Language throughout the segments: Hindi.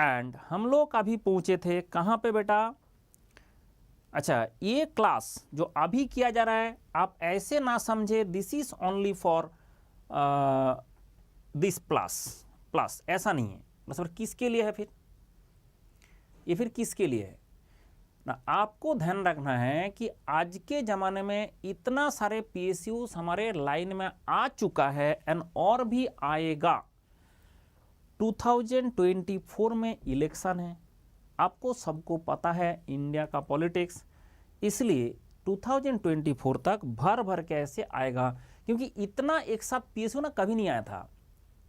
एंड हम लोग अभी पहुंचे थे कहाँ पे बेटा? अच्छा, ये क्लास जो अभी किया जा रहा है आप ऐसे ना समझे this is only for this plus ऐसा नहीं है। मतलब किसके लिए है फिर? ये फिर किसके लिए है ना? आपको ध्यान रखना है कि आज के ज़माने में इतना सारे पीएसयूज हमारे लाइन में आ चुका है एंड और भी आएगा। 2024 में इलेक्शन है, आपको सबको पता है इंडिया का पॉलिटिक्स, इसलिए 2024 तक भर भर के ऐसे आएगा, क्योंकि इतना एक साथ पीएसयू ना कभी नहीं आया था,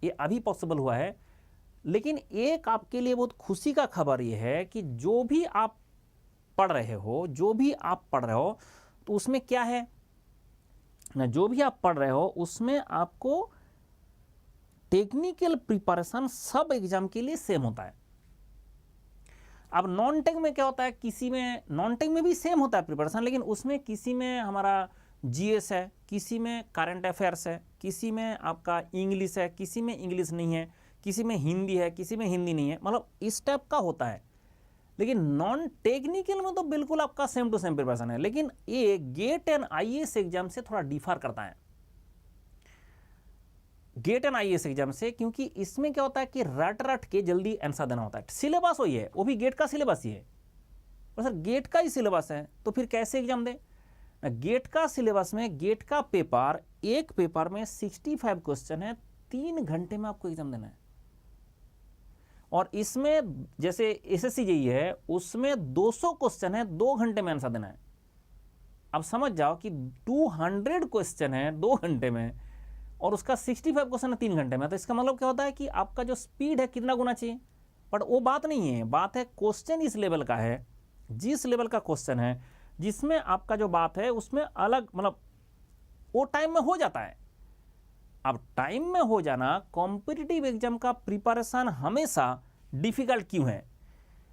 ये अभी पॉसिबल हुआ है। लेकिन एक आपके लिए बहुत खुशी का खबर ये है कि जो भी आप पढ़ रहे हो तो उसमें क्या है ना, जो भी आप पढ़ रहे हो उसमें आपको टेक्निकल प्रिपरेशन सब एग्जाम के लिए सेम होता है। अब नॉन टेक में क्या होता है, किसी में नॉन टेक में भी सेम होता है प्रिपरेशन, लेकिन उसमें किसी में हमारा जीएस है, किसी में करंट अफेयर्स है, किसी में आपका इंग्लिश है, किसी में इंग्लिश नहीं है, किसी में हिंदी है, किसी में हिंदी नहीं है, मतलब इस टाइप का होता है। लेकिन नॉन टेक्निकल में तो बिल्कुल आपका सेम टू सेम प्रिपरेशन है। लेकिन ये गेट एंड आईएएस एग्जाम से थोड़ा डिफर करता है, गेट एंड आईएएस एग्जाम से, क्योंकि इसमें क्या होता है कि रट के जल्दी आंसर देना होता है। सिलेबस वही है, वो भी गेट का सिलेबस ही है। और सर गेट का ही सिलेबस है तो फिर कैसे एग्जाम दे? गेट का सिलेबस में गेट का पेपर, एक पेपर में 65 क्वेश्चन है, 3 घंटे में आपको एग्जाम देना है। और इसमें जैसे एसएससी जेईई है उसमें 200 क्वेश्चन है, 2 घंटे में आंसर देना है। अब समझ जाओ कि 200 क्वेश्चन है 2 घंटे में और उसका 65 क्वेश्चन है 3 घंटे में, तो इसका मतलब क्या होता है कि आपका जो स्पीड है कितना गुना चाहिए। बट वो बात नहीं है, बात है क्वेश्चन इस लेवल का है, जिस लेवल का क्वेश्चन है जिसमें आपका जो बात है उसमें अलग, मतलब वो टाइम में हो जाता है। अब टाइम में हो जाना, कॉम्पिटिटिव एग्जाम का प्रिपरेशन हमेशा डिफिकल्ट क्यों है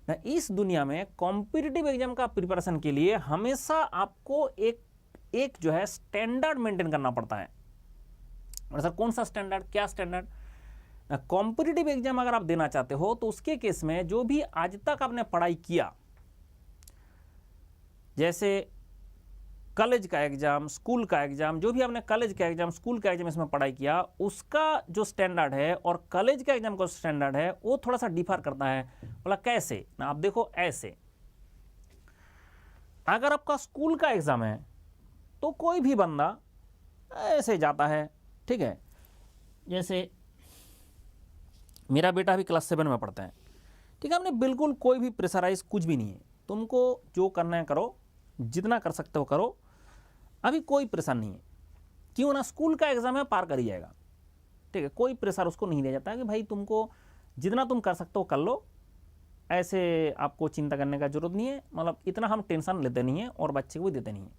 ना? इस दुनिया में कॉम्पिटिटिव एग्जाम का प्रिपरेशन के लिए हमेशा आपको एक जो है स्टैंडर्ड मेंटेन करना पड़ता है। और सर कौन सा स्टैंडर्ड, क्या स्टैंडर्ड? कॉम्पिटिटिव एग्जाम अगर आप देना चाहते हो तो उसके केस में जो भी आज तक आपने पढ़ाई किया, जैसे कॉलेज का एग्जाम, स्कूल का एग्जाम, जो भी आपने कॉलेज का एग्जाम, स्कूल का एग्जाम इसमें पढ़ाई किया, उसका जो स्टैंडर्ड है और कॉलेज का एग्जाम का स्टैंडर्ड है वो थोड़ा सा डिफर करता है। बोला कैसे ना? आप देखो ऐसे, अगर आपका स्कूल का एग्जाम है तो कोई भी बंदा ऐसे जाता है, ठीक है। जैसे मेरा बेटा अभी क्लास 7 में पढ़ता है, ठीक है, हमने बिल्कुल कोई भी प्रेशराइज कुछ भी नहीं है, तुमको जो करना है करो, जितना कर सकते हो करो, अभी कोई प्रेशर नहीं है। क्यों ना? स्कूल का एग्जाम है, पार कर ही जाएगा, ठीक है, कोई प्रेशर उसको नहीं दिया जाता है कि भाई तुमको जितना तुम कर सकते हो कर लो, ऐसे आपको चिंता करने का जरूरत नहीं है, मतलब इतना हम टेंशन लेते नहीं है और बच्चे को भी देते नहीं है,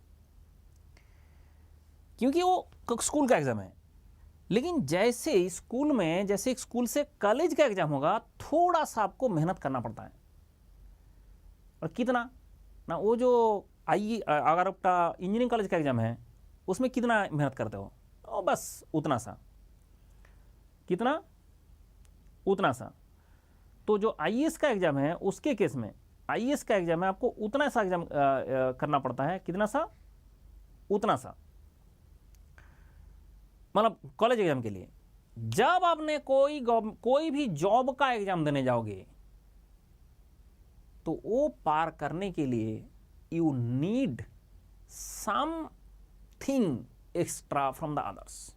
क्योंकि वो स्कूल का एग्जाम है। लेकिन जैसे स्कूल में, जैसे स्कूल से कॉलेज का एग्जाम होगा, थोड़ा सा आपको मेहनत करना पड़ता है। और कितना ना? वो जो अगर आपका इंजीनियरिंग कॉलेज का एग्जाम है उसमें कितना मेहनत करते हो? और बस उतना सा, कितना? उतना सा। तो जो आईएएस का एग्जाम है उसके केस में, आईएएस का एग्जाम है, आपको उतना सा एग्जाम करना पड़ता है। कितना सा? उतना सा, मतलब कॉलेज एग्जाम के लिए। जब आपने कोई भी जॉब का एग्जाम देने जाओगे तो वो पार करने के लिए you need something extra from the others.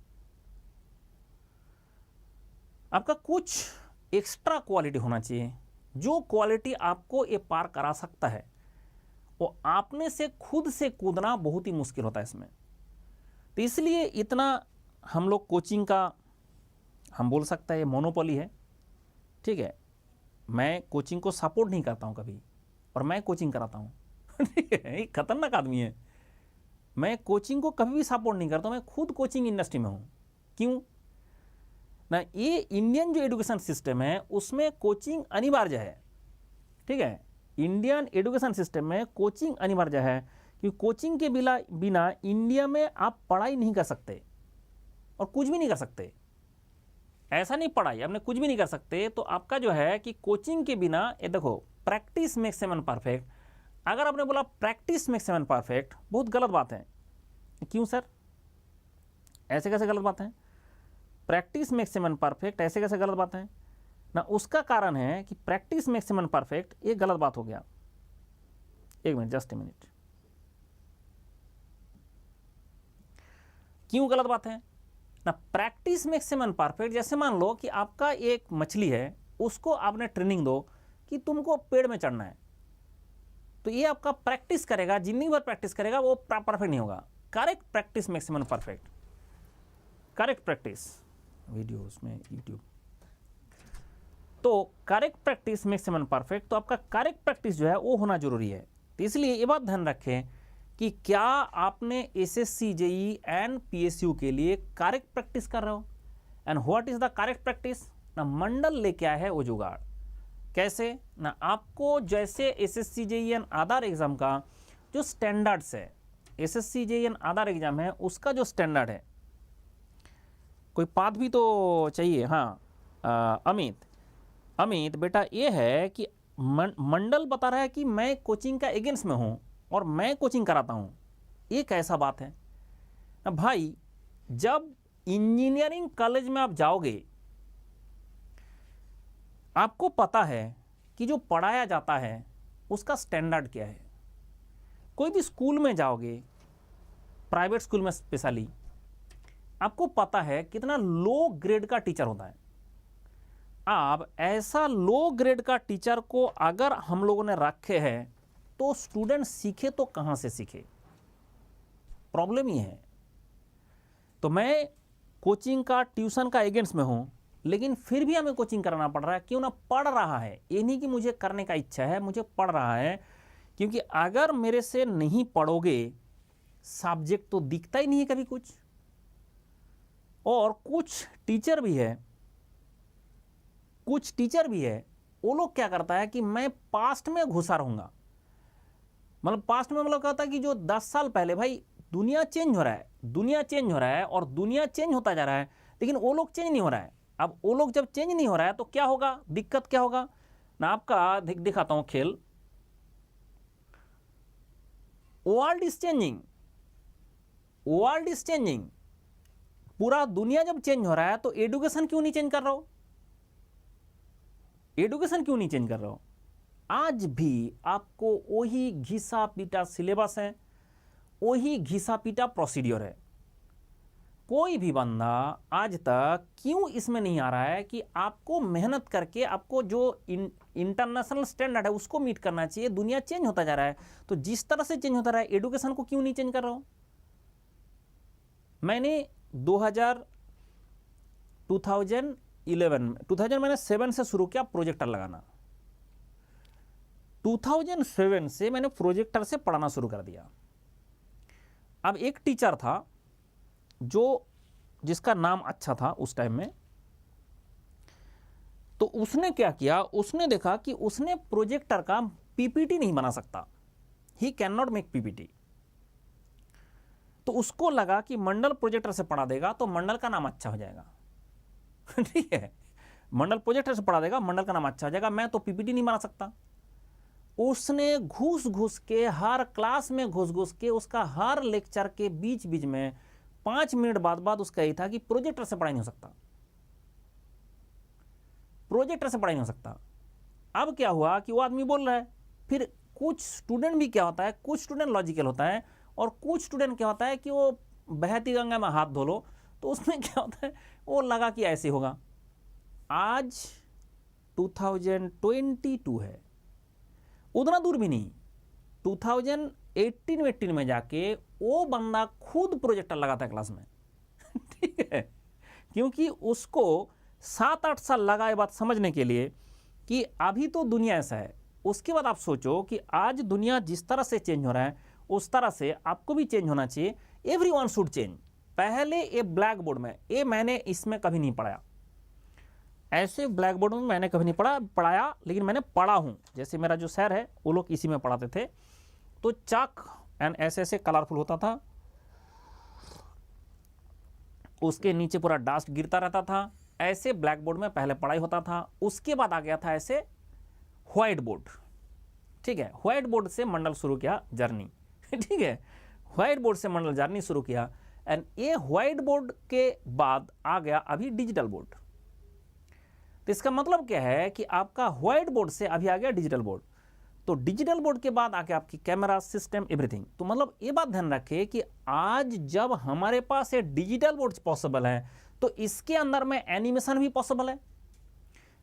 आपका कुछ एक्स्ट्रा क्वालिटी होना चाहिए, जो क्वालिटी आपको ये पार करा सकता है। वो आपने से खुद से कूदना बहुत ही मुश्किल होता है इसमें। तो इसलिए इतना हम लोग कोचिंग का, हम बोल सकते हैं ये मोनोपोली है, ठीक है। मैं कोचिंग को सपोर्ट नहीं करता हूं कभी, और मैं कोचिंग कराता हूं ठीक है, खतरनाक आदमी है। मैं कोचिंग को कभी भी सपोर्ट नहीं करता, मैं खुद कोचिंग इंडस्ट्री में हूं। क्यों ना? ये इंडियन जो एजुकेशन सिस्टम है उसमें कोचिंग अनिवार्य है, ठीक है। इंडियन एजुकेशन सिस्टम में कोचिंग अनिवार्य है, क्योंकि कोचिंग के बिना इंडिया में आप पढ़ाई नहीं कर सकते और कुछ भी नहीं कर सकते। ऐसा नहीं पढ़ाई, आपने कुछ भी नहीं कर सकते। तो आपका जो है कि कोचिंग के बिना, ये देखो practice makes a man perfect, अगर आपने बोला practice makes a man perfect, बहुत गलत बात है। क्यों सर, ऐसे कैसे गलत बात है? Practice makes a man perfect ऐसे कैसे गलत बात है ना? उसका कारण है कि practice makes a man perfect, ये गलत बात हो गया। एक मिनट, जस्ट ए मिनट, क्यों गलत बात है ना? Practice makes a man perfect, जैसे मान लो कि आपका एक मछली है, उसको आपने ट्रेनिंग दो कि तुमको पेड़ में चढ़ना है, तो ये आपका प्रैक्टिस करेगा, जितनी बार प्रैक्टिस करेगा वो परफेक्ट नहीं होगा। Correct practice makes a man perfect, correct practice, videos में यूट्यूब, तो correct practice makes a man perfect, तो आपका करेक्ट प्रैक्टिस जो है वो होना जरूरी है। तो इसलिए ये बात ध्यान रखें कि क्या आपने एसएससी, जेईई एंड पीएसयू के लिए करेक्ट प्रैक्टिस कर रहे हो, and what is the correct practice ना? मंडल लेके आया है वो जुगाड़। कैसे ना? आपको जैसे SSC, JEE and other exam का जो स्टैंडर्ड्स है, SSC, JEE and other exam है, उसका जो स्टैंडर्ड है, कोई पाथ भी तो चाहिए। हाँ अमित बेटा, ये है कि मंडल बता रहा है कि मैं कोचिंग का एगेंस्ट में हूं और मैं कोचिंग कराता हूं, ये कैसा बात है भाई? जब इंजीनियरिंग कॉलेज में आप जाओगे, आपको पता है कि जो पढ़ाया जाता है उसका स्टैंडर्ड क्या है। कोई भी स्कूल में जाओगे, प्राइवेट स्कूल में स्पेशली, आपको पता है कितना लो ग्रेड का टीचर होता है। अब ऐसा लो ग्रेड का टीचर को अगर हम लोगों ने रखे हैं, तो स्टूडेंट सीखे तो कहां से सीखे? प्रॉब्लम ये है। तो मैं कोचिंग का, ट्यूशन का एगेंस्ट में हूं, लेकिन फिर भी हमें कोचिंग कराना पड़ रहा है। क्यों ना? पढ़ रहा है, ये नहीं कि मुझे करने का इच्छा है, मुझे पढ़ रहा है। क्योंकि अगर मेरे से नहीं पढ़ोगे, सब्जेक्ट तो दिखता ही नहीं है कभी कुछ। और कुछ टीचर भी है, वो लोग क्या करता है कि मैं पास्ट में घुसा रहूंगा। मतलब पास्ट में मतलब कहता है कि जो 10 साल पहले, भाई दुनिया चेंज हो रहा है, और दुनिया चेंज होता जा रहा है, लेकिन वो लोग चेंज नहीं हो रहा है। अब वो लोग जब चेंज नहीं हो रहा है तो क्या होगा, दिक्कत क्या होगा ना? आपका दिखाता हूं खेल। वर्ल्ड इज चेंजिंग, पूरा दुनिया जब चेंज हो रहा है तो एजुकेशन क्यों नहीं चेंज कर रहा हो? आज भी आपको वही घिसा पीटा सिलेबस है, वही घिसा पीटा प्रोसीड्योर है। कोई भी बंदा आज तक क्यों इसमें नहीं आ रहा है कि आपको मेहनत करके, आपको जो इंटरनेशनल स्टैंडर्ड है उसको मीट करना चाहिए। दुनिया चेंज होता जा रहा है, तो जिस तरह से चेंज होता रहा है, एजुकेशन को क्यों नहीं चेंज कर रहा हूं? मैंने 2011 मैंने 7 से शुरू किया प्रोजेक्टर लगाना। 2007 से मैंने प्रोजेक्टर से पढ़ाना शुरू कर दिया। अब एक टीचर था जिसका नाम अच्छा था उस टाइम में, तो उसने क्या किया, उसने देखा कि उसने प्रोजेक्टर का पीपीटी नहीं बना सकता, he can not make PPT. तो उसको लगा कि मंडल प्रोजेक्टर से पढ़ा देगा तो मंडल का नाम अच्छा हो जाएगा। ठीक है, मंडल प्रोजेक्टर से पढ़ा देगा, मंडल का नाम अच्छा हो जाएगा, मैं तो पीपीटी नहीं बना सकता। उसने घुस के हर क्लास में घुस के उसका हर लेक्चर के बीच में 5 मिनट बाद उसका यही था कि प्रोजेक्टर से पढ़ाई नहीं हो सकता। अब क्या हुआ कि वो आदमी बोल रहा है, फिर कुछ स्टूडेंट भी क्या होता है, कुछ स्टूडेंट लॉजिकल होता है और कुछ स्टूडेंट क्या होता है कि वो बहती गंगा में हाथ धो लो, तो उसमें क्या होता है, वो लगा कि ऐसे होगा। आज 2022 है, उतना दूर भी नहीं, 2018 में जाके वो बंदा खुद प्रोजेक्टर लगाता है क्लास में। ठीक है, क्योंकि उसको 7-8 साल लगा ये बात समझने के लिए कि अभी तो दुनिया ऐसा है। उसके बाद आप सोचो कि आज दुनिया जिस तरह से चेंज हो रहा है, उस तरह से आपको भी चेंज होना चाहिए। Everyone should change. पहले ये ब्लैक बोर्ड में, ये मैंने इसमें कभी नहीं पढ़ाया, ऐसे ब्लैक बोर्ड में मैंने कभी नहीं पढ़ाया, लेकिन मैंने पढ़ा हूँ। जैसे मेरा जो सर है वो लोग इसी में पढ़ाते थे, तो चाक एंड ऐसे कलरफुल होता था, उसके नीचे पूरा डस्ट गिरता रहता था, ऐसे ब्लैक बोर्ड में पहले पढ़ाई होता था, उसके बाद आ गया था ऐसे व्हाइट बोर्ड। ठीक है, व्हाइट बोर्ड से मंडल शुरू किया जर्नी। ठीक है, व्हाइट बोर्ड से मंडल जर्नी शुरू किया, एंड ये व्हाइट बोर्ड के बाद आ गया अभी डिजिटल बोर्ड। तो इसका मतलब क्या है कि आपका व्हाइट बोर्ड से अभी आ गया डिजिटल बोर्ड। तो डिजिटल बोर्ड के बाद आके आपकी कैमरा सिस्टम एवरीथिंग। तो मतलब ये बात ध्यान रखें कि आज जब हमारे पास ये डिजिटल बोर्ड पॉसिबल है, तो इसके अंदर में एनिमेशन भी पॉसिबल है,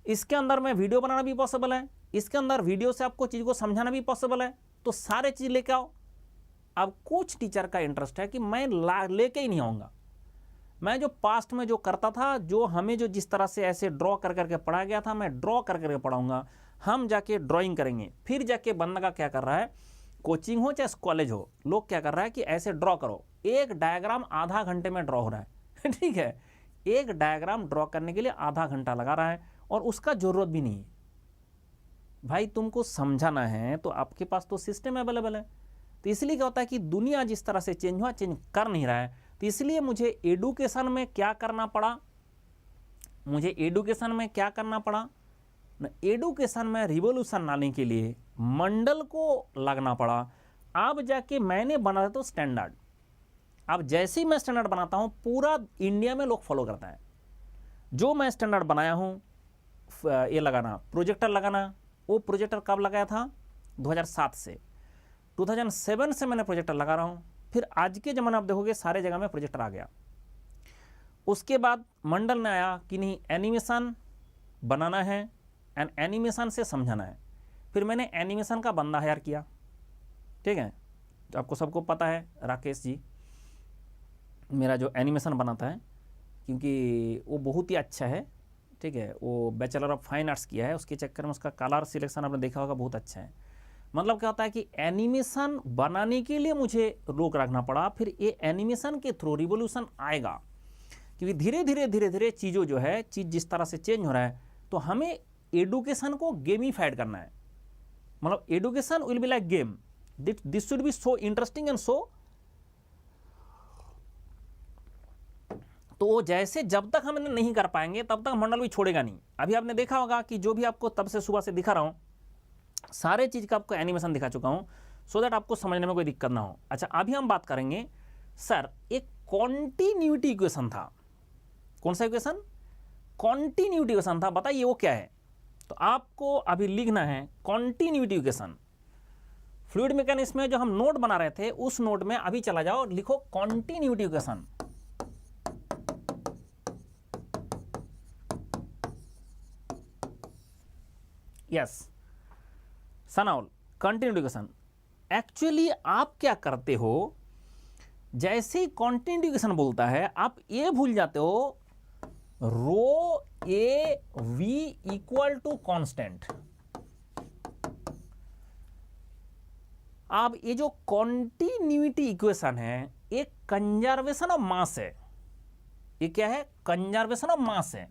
इसके अंदर में वीडियो बनाना भी पॉसिबल है, इसके अंदर वीडियो से आपको चीज़ को समझाना भी पॉसिबल है। तो सारे चीज़ लेके आओ। अब कुछ टीचर का इंटरेस्ट है कि मैं लेके ही नहीं आऊँगा, मैं जो पास्ट में जो करता था, जो हमें जो जिस तरह से ऐसे ड्रॉ कर करके पढ़ाया गया था, मैं ड्रॉ कर करके पढ़ाऊंगा, हम जाके ड्राइंग करेंगे। फिर जाके बंदा का क्या कर रहा है, कोचिंग हो चाहे कॉलेज हो, लोग क्या कर रहा है कि ऐसे ड्रॉ करो, एक डायग्राम आधा घंटे में ड्रॉ हो रहा है। ठीक है, एक डायग्राम ड्रॉ करने के लिए आधा घंटा लगा रहा है, और उसका जरूरत भी नहीं है। भाई तुमको समझाना है तो आपके पास तो सिस्टम अवेलेबल है। तो इसलिए क्या होता है कि दुनिया जिस तरह से चेंज हुआ, चेंज कर नहीं रहा है। तो इसलिए मुझे एडुकेशन में क्या करना पड़ा, मुझे एडुकेशन में क्या करना पड़ा ना, एडुकेशन में रिवोल्यूशन लाने के लिए मंडल को लगना पड़ा। अब जाके मैंने बना तो स्टैंडर्ड, अब जैसे ही मैं स्टैंडर्ड बनाता हूँ पूरा इंडिया में लोग फॉलो करता है। जो मैं स्टैंडर्ड बनाया हूँ, ये लगाना प्रोजेक्टर लगाना, वो प्रोजेक्टर कब लगाया था, 2007 से, 2007 से मैंने प्रोजेक्टर लगा रहा हूँ। फिर आज के ज़माने आप देखोगे सारे जगह में प्रोजेक्टर आ गया। उसके बाद मंडल ने आया कि नहीं, एनिमेशन बनाना है एंड एनिमेशन से समझाना है। फिर मैंने एनिमेशन का बंदा हायर किया। ठीक है, तो आपको सबको पता है राकेश जी मेरा जो एनिमेशन बनाता है, क्योंकि वो बहुत ही अच्छा है। ठीक है, वो बैचलर ऑफ फाइन आर्ट्स किया है, उसके चक्कर में उसका कलर सिलेक्शन आपने देखा होगा, बहुत अच्छा है। मतलब क्या होता है कि एनिमेशन बनाने के लिए मुझे रोक रखना पड़ा। फिर ये एनिमेशन के थ्रू रिवोल्यूशन आएगा, क्योंकि धीरे धीरे धीरे धीरे चीज़ों जो है, चीज़ जिस तरह से चेंज हो रहा है, तो हमें एडुकेशन को गेमिफाइड करना है। मतलब education will be like game, this should be so interesting and so. तो वो जैसे जब तक हम नहीं कर पाएंगे तब तक मंडल भी छोड़ेगा नहीं। अभी आपने देखा होगा कि जो भी आपको तब से सुबह से दिखा रहा हूँ, सारे चीज़ का आपको एनिमेशन दिखा चुका हूँ, सो दैट आपको समझने में कोई दिक्कत ना हो। अच्छा, अभी हम बात करेंगे सर, एक कॉन्टिन्यूटी इक्वेशन था। कौन सा इक्वेशन? कॉन्टिन्यूटी इक्वेशन था। बताइए वो क्या है? तो आपको अभी लिखना है कॉन्टिन्यूटी इक्वेशन। फ्लूइड मैकेनिक्स में जो हम नोट बना रहे थे, उस नोट में अभी चला जाओ, लिखो continuity equation. Yes Sanaul, continuity equation. Actually आप क्या करते हो, जैसे ही कंटिन्यूटी इक्वेशन बोलता है आप ये भूल जाते हो rho A V equal to constant. अब ये जो कंटिन्यूटी इक्वेशन है, एक कंजर्वेशन ऑफ मास है। ये क्या है? कंजर्वेशन ऑफ मास है।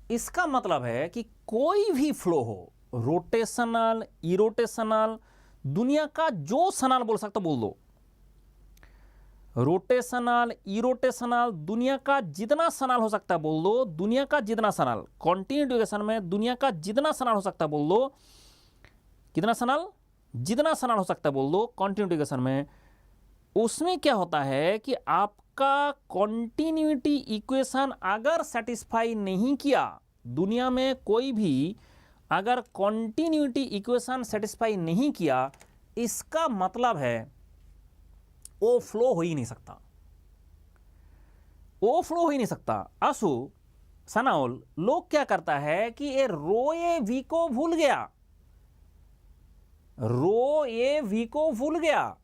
इसका मतलब है कि कोई भी फ्लो हो, रोटेशनल, इरोटेशनल, दुनिया का जो सनाल बोल सकते बोल दो, रोटेशनल, इरोटेशनल, दुनिया का जितना सनाल हो सकता है बोल दो, दुनिया का जितना सनाल, कॉन्टिन्यूटी इक्वेशन में दुनिया का जितना सनाल हो सकता है बोल दो, कितना सनाल? जितना सनाल हो सकता है बोल दो कॉन्टिन्यूटी इक्वेशन में। उसमें क्या होता है कि आपका कॉन्टिन्यूटी इक्वेशन अगर सेटिस्फाई नहीं किया, दुनिया में कोई भी अगर कॉन्टिन्यूटी इक्वेशन सेटिस्फाई नहीं किया, इसका मतलब है वो फ्लो हो ही नहीं सकता, वो फ्लो हो ही नहीं सकता। आंसू सनाउल, लोग क्या करता है कि ये रो ए वी को भूल गया, रो ए वी को भूल गया।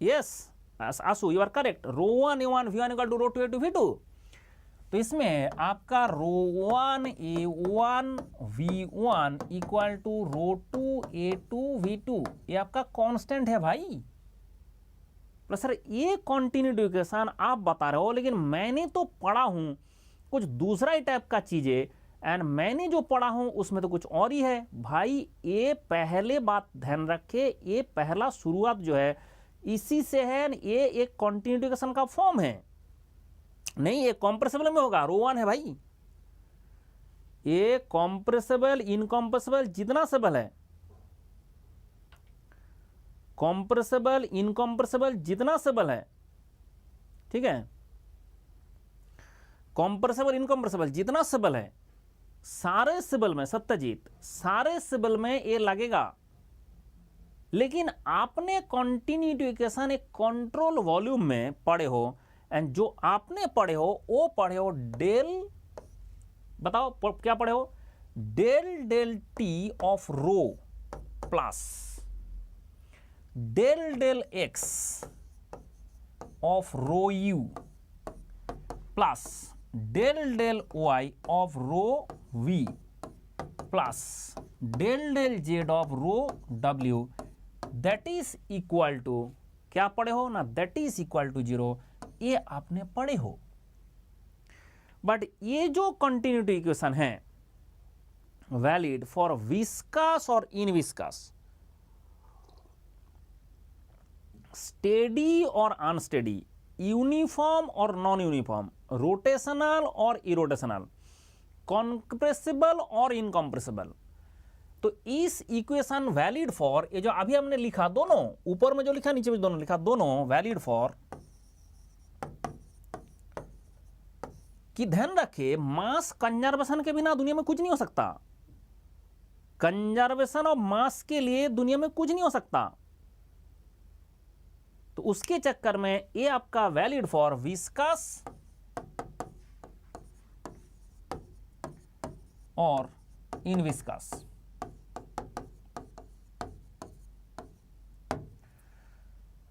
Yes answer, you are correct. Rho one A one V one equal to rho two A two V two. तो इसमें आपका rho one A one V one equal to rho two A two V two, ये आपका कांस्टेंट है भाई। तो सर ये कॉन्टिन्यूटी इक्वेशन आप बता रहे हो, लेकिन मैंने तो पढ़ा हूं कुछ दूसरा ही टाइप का चीजें, एंड मैंने जो पढ़ा हूं उसमें तो कुछ और ही है भाई। ये पहले बात ध्यान रखे, ये पहला शुरुआत जो है इसी से है, ये एक कंटिन्यूटी इक्वेशन का फॉर्म है। नहीं, ये कॉम्प्रेसिबल में होगा, रो 1 है भाई। ये कॉम्प्रेसिबल इनकॉम्प्रेसिबल जितना सेबल है, कॉम्प्रेसिबल इनकॉम्प्रेसिबल जितना सेबल है, ठीक है, कॉम्प्रेसिबल इनकॉम्प्रेसिबल जितना सेबल है, सारे सिबल में, सत्यजीत, सारे सिबल में ये लगेगा। लेकिन आपने कंटिन्यूटी इक्वेशन एक कंट्रोल वॉल्यूम में पढ़े हो, एंड जो आपने पढ़े हो वो पढ़े हो डेल, बताओ क्या पढ़े हो, del del t of rho plus del del x of rho u plus del del Y of rho v plus del del Z of rho डब्ल्यू, दैट इज इक्वल टू, क्या पढ़े हो ना, दैट इज इक्वल टू 0। ये आपने पढ़े हो। बट ये जो कंटिन्यूटी इक्वेशन है वैलिड फॉर विस्कस और इनविस्कस, स्टेडी और अनस्टेडी, यूनिफॉर्म और नॉन यूनिफॉर्म, रोटेशनल और इरोटेशनल, कॉम्प्रेसिबल और इनकॉम्प्रेसिबल, तो इस इक्वेशन वैलिड फॉर, ये जो अभी हमने लिखा दोनों, ऊपर में जो लिखा नीचे में दोनों लिखा, दोनों वैलिड फॉर, कि ध्यान रखे मास कंजर्वेशन के बिना दुनिया में कुछ नहीं हो सकता। कंजर्वेशन ऑफ मास के लिए दुनिया में कुछ नहीं हो सकता। तो उसके चक्कर में ये आपका वैलिड फॉर विस्कस और inviscous.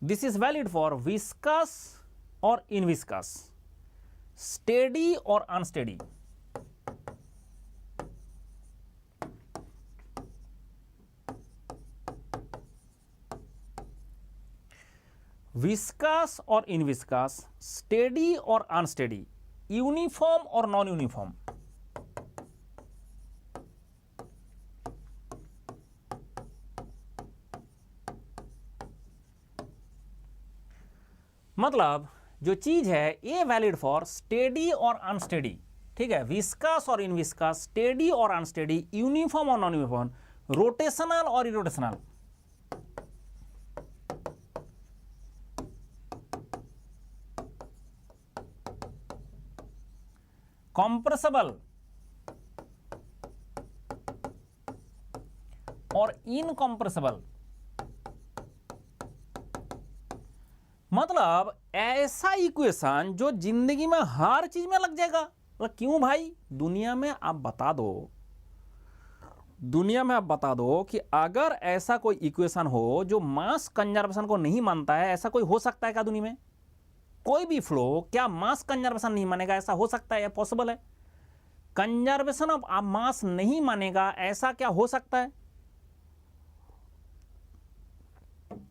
This is valid for viscous और इनविस्कस, स्टेडी और अनस्टेडी। विस्कस और इनविस्कस, स्टेडी और अनस्टेडी, यूनिफॉर्म और नॉन यूनिफॉर्म। मतलब जो चीज है ये वैलिड फॉर स्टेडी और अनस्टेडी, ठीक है, विस्कस और इनविस्कस, स्टेडी और अनस्टेडी, यूनिफॉर्म और नॉन यूनिफॉर्म, रोटेशनल और इरोटेशनल। कॉम्प्रेसिबल और इनकॉम्प्रेसिबल। मतलब ऐसा इक्वेशन जो जिंदगी में हर चीज में लग जाएगा। मतलब क्यों भाई, दुनिया में आप बता दो, दुनिया में आप बता दो कि अगर ऐसा कोई इक्वेशन हो जो मास कंजर्वेशन को नहीं मानता है, ऐसा कोई हो सकता है क्या दुनिया में? कोई भी फ्लो क्या मास कंजर्वेशन नहीं मानेगा? ऐसा हो सकता है या पॉसिबल है? कंजर्वेशन ऑफ मास नहीं मानेगा, ऐसा क्या हो सकता है?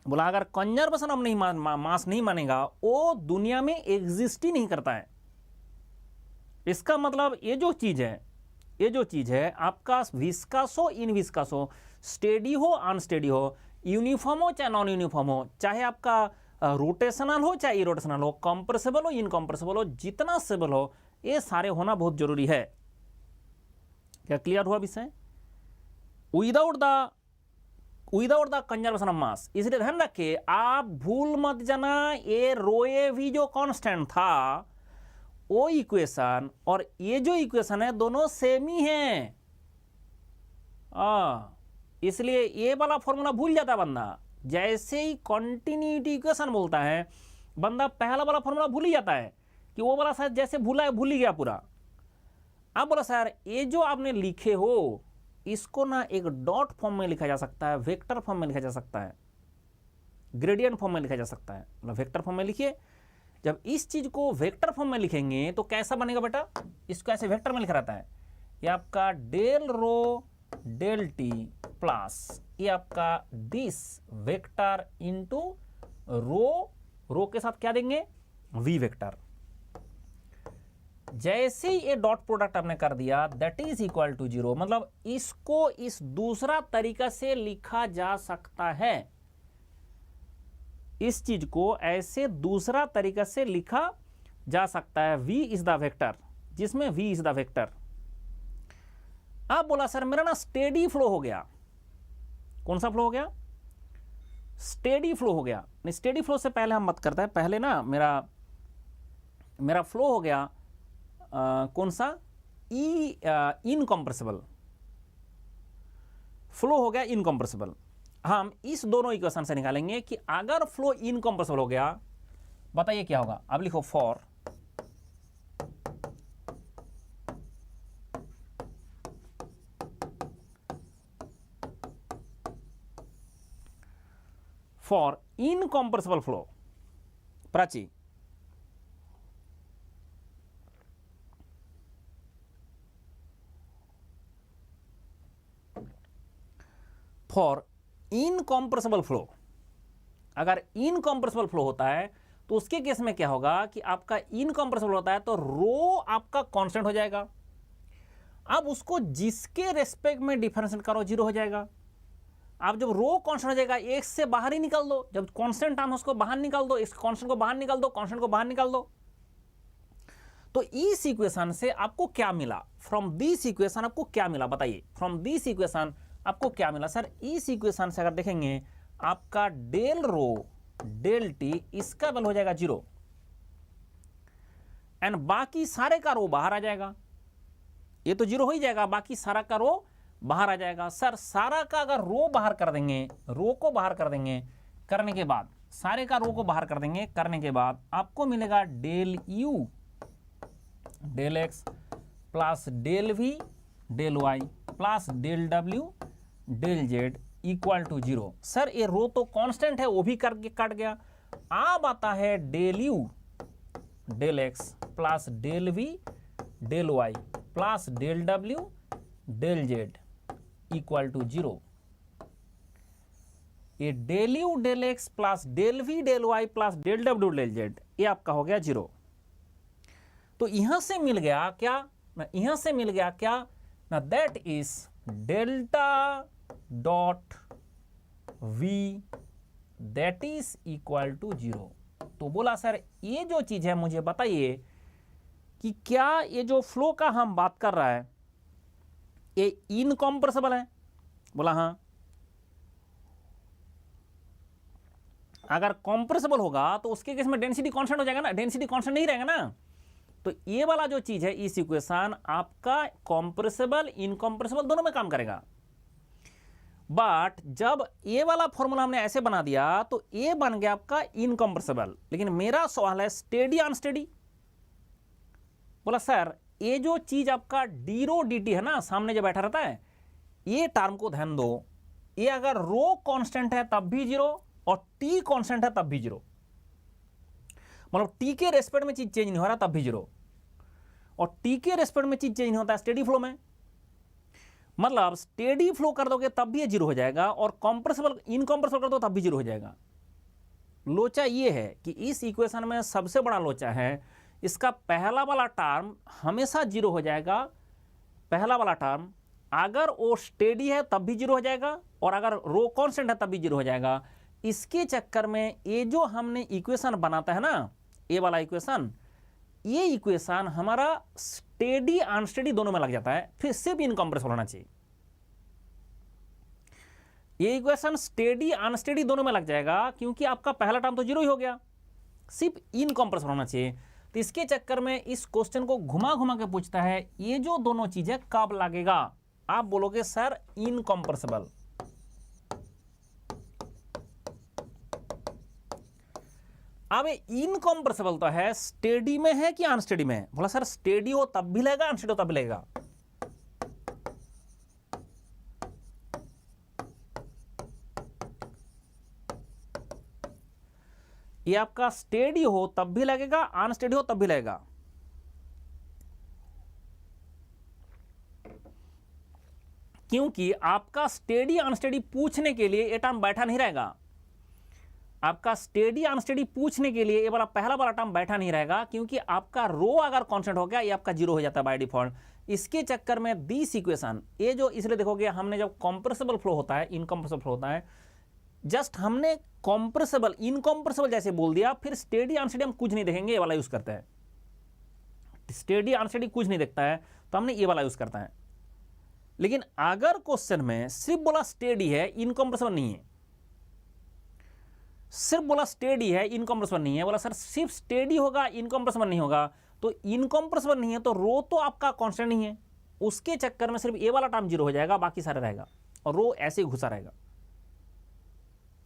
बोला अगर कंजर्वेशन ऑफ नहीं मास नहीं मानेगा, वो दुनिया में एग्जिस्ट ही नहीं करता है। इसका मतलब ये जो चीज है, ये जो चीज है आपका विस्कस हो इनविस्कस हो, स्टेडी हो अनस्टेडी हो, यूनिफॉर्म हो चाहे नॉन यूनिफॉर्म हो, चाहे आपका रोटेशनल हो चाहे इरोटेशनल हो, कंप्रेसिबल हो इनकंप्रेसिबल हो, जितना स्टेबल हो, ये सारे होना बहुत जरूरी है। क्या क्लियर हुआ विषय? विदाउट द कंजर्वेशन ऑफ मास। इसलिए ध्यान रखिए, आप भूल मत जाना, ये रोए भी जो कांस्टेंट था वो इक्वेशन और ये जो इक्वेशन है दोनों सेम ही हैं। इसलिए ये वाला फॉर्मूला भूल जाता है बंदा। जैसे ही कंटिन्यूटी इक्वेशन बोलता है बंदा पहला वाला फॉर्मूला भूल ही जाता है कि वो वाला शायद जैसे भूला है, भूल ही गया पूरा। अब बोला सर ये जो आपने लिखे हो इसको ना एक डॉट फॉर्म में लिखा जा सकता है, वेक्टर फॉर्म में लिखा जा सकता है, ग्रेडियंट फॉर्म में लिखा जा सकता है। मतलब वेक्टर फॉर्म में लिखिए। जब इस चीज को वेक्टर फॉर्म में लिखेंगे तो कैसा बनेगा बेटा? इसको ऐसे वेक्टर में लिखा रहता है, ये आपका del rho del T plus ये आपका दिस वेक्टर इंटू रो के साथ क्या देंगे? V vector. जैसे ही ये डॉट प्रोडक्ट आपने कर दिया दैट इज इक्वल टू 0। मतलब इसको इस दूसरा तरीका से लिखा जा सकता है। इस चीज को ऐसे दूसरा तरीका से लिखा जा सकता है, v इज द वेक्टर, जिसमें v इज द वेक्टर। अब बोला सर मेरा ना स्टेडी फ्लो हो गया। कौन सा फ्लो हो गया? स्टेडी फ्लो हो गया। नहीं, स्टेडी फ्लो से पहले हम बात करते हैं। पहले ना मेरा फ्लो हो गया कौन सा? इनकम्प्रेसिबल फ्लो हो गया, इनकम्प्रेसिबल। हम इस दोनों इक्वेशन से निकालेंगे कि अगर फ्लो इनकम्प्रेसिबल हो गया, बताइए क्या होगा। अब लिखो for incompressible flow. Prachi, for incompressible flow, अगर इनकम्प्रेसिबल फ्लो होता है तो उसके केस में क्या होगा कि आपका इनकम्प्रेसिबल होता है तो रो आपका कांस्टेंट हो जाएगा। अब उसको जिसके रेस्पेक्ट में डिफरेंशिएट करो जीरो हो जाएगा। अब जब रो कांस्टेंट हो जाएगा, एक से बाहर ही निकाल दो। जब कांस्टेंट टर्म उसको बाहर निकाल दो, इस कांस्टेंट को बाहर निकाल दो, कांस्टेंट को बाहर निकाल दो। तो इस इक्वेशन से आपको क्या मिला? फ्रॉम दिस इक्वेशन आपको क्या मिला बताइए? फ्रॉम दिस इक्वेशन आपको क्या मिला? सर इस इक्वेशन से अगर देखेंगे आपका डेल रो डेल टी इसका वैल्यू हो जाएगा जीरो, एंड बाकी सारे का रो बाहर आ जाएगा। ये तो जीरो हो ही जाएगा, बाकी सारा का रो बाहर आ जाएगा। सर सारा का अगर रो बाहर कर देंगे, रो को बाहर कर देंगे, करने के बाद सारे का रो को बाहर कर देंगे, करने के बाद आपको मिलेगा del you del x plus del we del y plus del डब्ल्यू del z equal to zero. Sir ये रो तो कांस्टेंट है, वो भी करके कट गया। अब आता है del you del x plus del we del y plus del डब्ल्यू del z equal to zero. ये del you del x plus del we del y plus del डब्ल्यू डेल जेड ये आपका हो गया जीरो। तो यहां से मिल गया क्या? यहां से मिल गया क्या ना? That is delta dot v that is equal to zero. तो बोला सर ये जो चीज है मुझे बताइए कि क्या ये जो फ्लो का हम बात कर रहा है ये इनकम्प्रेसिबल है? बोला हाँ। अगर कॉम्प्रेसिबल होगा तो उसके केस में डेंसिटी कांस्टेंट हो जाएगा ना, डेंसिटी कांस्टेंट नहीं रहेगा ना। तो ये वाला जो चीज है इस इक्वेशन आपका कॉम्प्रेसिबल इनकम्प्रेसिबल दोनों में काम करेगा। बट जब ये वाला फॉर्मूला हमने ऐसे बना दिया तो ये बन गया आपका इनकम्प्रेसिबल। लेकिन मेरा सवाल है स्टेडी अनस्टेडी। बोला सर ये जो चीज आपका डी रो डी टी है ना, सामने जो बैठा रहता है, ये टर्म को ध्यान दो। ये अगर रो कांस्टेंट है तब भी जीरो और टी कांस्टेंट है तब भी जीरो। मतलब टी के रेस्पेक्ट में चीज चेंज नहीं हो रहा तब भी जीरो, और टी के रेस्पेक्ट में चीज चेंज नहीं होता है स्टेडी फ्लो में। मतलब स्टेडी फ्लो कर दोगे तब भी ये जीरो हो जाएगा, और कॉम्प्रेसिबल इनकॉम्प्रेसिबल कर दो तब भी जीरो हो जाएगा। लोचा ये है कि इस इक्वेशन में सबसे बड़ा लोचा है इसका पहला वाला टर्म हमेशा जीरो हो जाएगा। पहला वाला टर्म अगर वो स्टेडी है तब भी जीरो हो जाएगा, और अगर रो कांस्टेंट है तब भी जीरो हो जाएगा। इसके चक्कर में ये जो हमने इक्वेशन बनाता है ना, ये वाला इक्वेशन, ये इक्वेशन हमारा स्टेडी अनस्टेडी दोनों में लग जाता है, फिर सिर्फ इनकम्प्रेसिबल होना चाहिए। ये इक्वेशन स्टेडी अनस्टेडी दोनों में लग जाएगा क्योंकि आपका पहला टर्म तो जीरो ही हो गया, सिर्फ इनकम्प्रेसिबल होना चाहिए। तो इसके चक्कर में इस क्वेश्चन को घुमा घुमा के पूछता है ये जो दोनों चीजें कब लगेगा। आप बोलोगे सर इनकम्प्रेसिबल। अब इनकम्प्रेसिबल तो है, स्टेडी में है कि अनस्टेडी में है? बोला सर स्टेडी हो तब भी लगेगा, अनस्टेडी हो तब भी लगेगा। ये आपका स्टेडी हो तब भी लगेगा, अनस्टेडी हो तब भी लगेगा। क्योंकि आपका स्टेडी अनस्टेडी पूछने के लिए ये टर्म बैठा नहीं रहेगा। आपका स्टेडी अनस्टेडी पूछने के लिए ये वाला पहला वाला टर्म बैठा नहीं रहेगा, क्योंकि आपका रो अगर कांस्टेंट हो गया ये आपका जीरो हो जाता है बाय डिफॉल्ट। इसके चक्कर में दिस इक्वेशन ये जो, इसलिए देखोगे हमने जब कॉम्प्रेसिबल फ्लो होता है, इनकम्प्रेसिबल फ्लो होता है, जस्ट हमने कॉम्प्रेसिबल इनकॉम्प्रेसिबल जैसे बोल दिया, फिर स्टेडी अनस्टेडी हम कुछ नहीं देखेंगे, ये वाला यूज करते हैं। स्टेडी अनस्टेडी कुछ नहीं देखता है तो हमने ये वाला यूज करता है। लेकिन अगर क्वेश्चन में सिर्फ बोला स्टेडी है, इनकॉम्प्रेसिबल नहीं है, सिर्फ बोला स्टेडी है, इनकॉम्प्रेसिबल नहीं है, बोला सर सिर्फ स्टेडी होगा इनकॉम्प्रेसिबल नहीं होगा, तो इनकॉम्प्रेसिबल नहीं है तो रो तो आपका कांस्टेंट नहीं है, उसके चक्कर में सिर्फ ए वाला टर्म जीरो हो जाएगा, बाकी सारा रहेगा, और रो ऐसे ही घुसा रहेगा,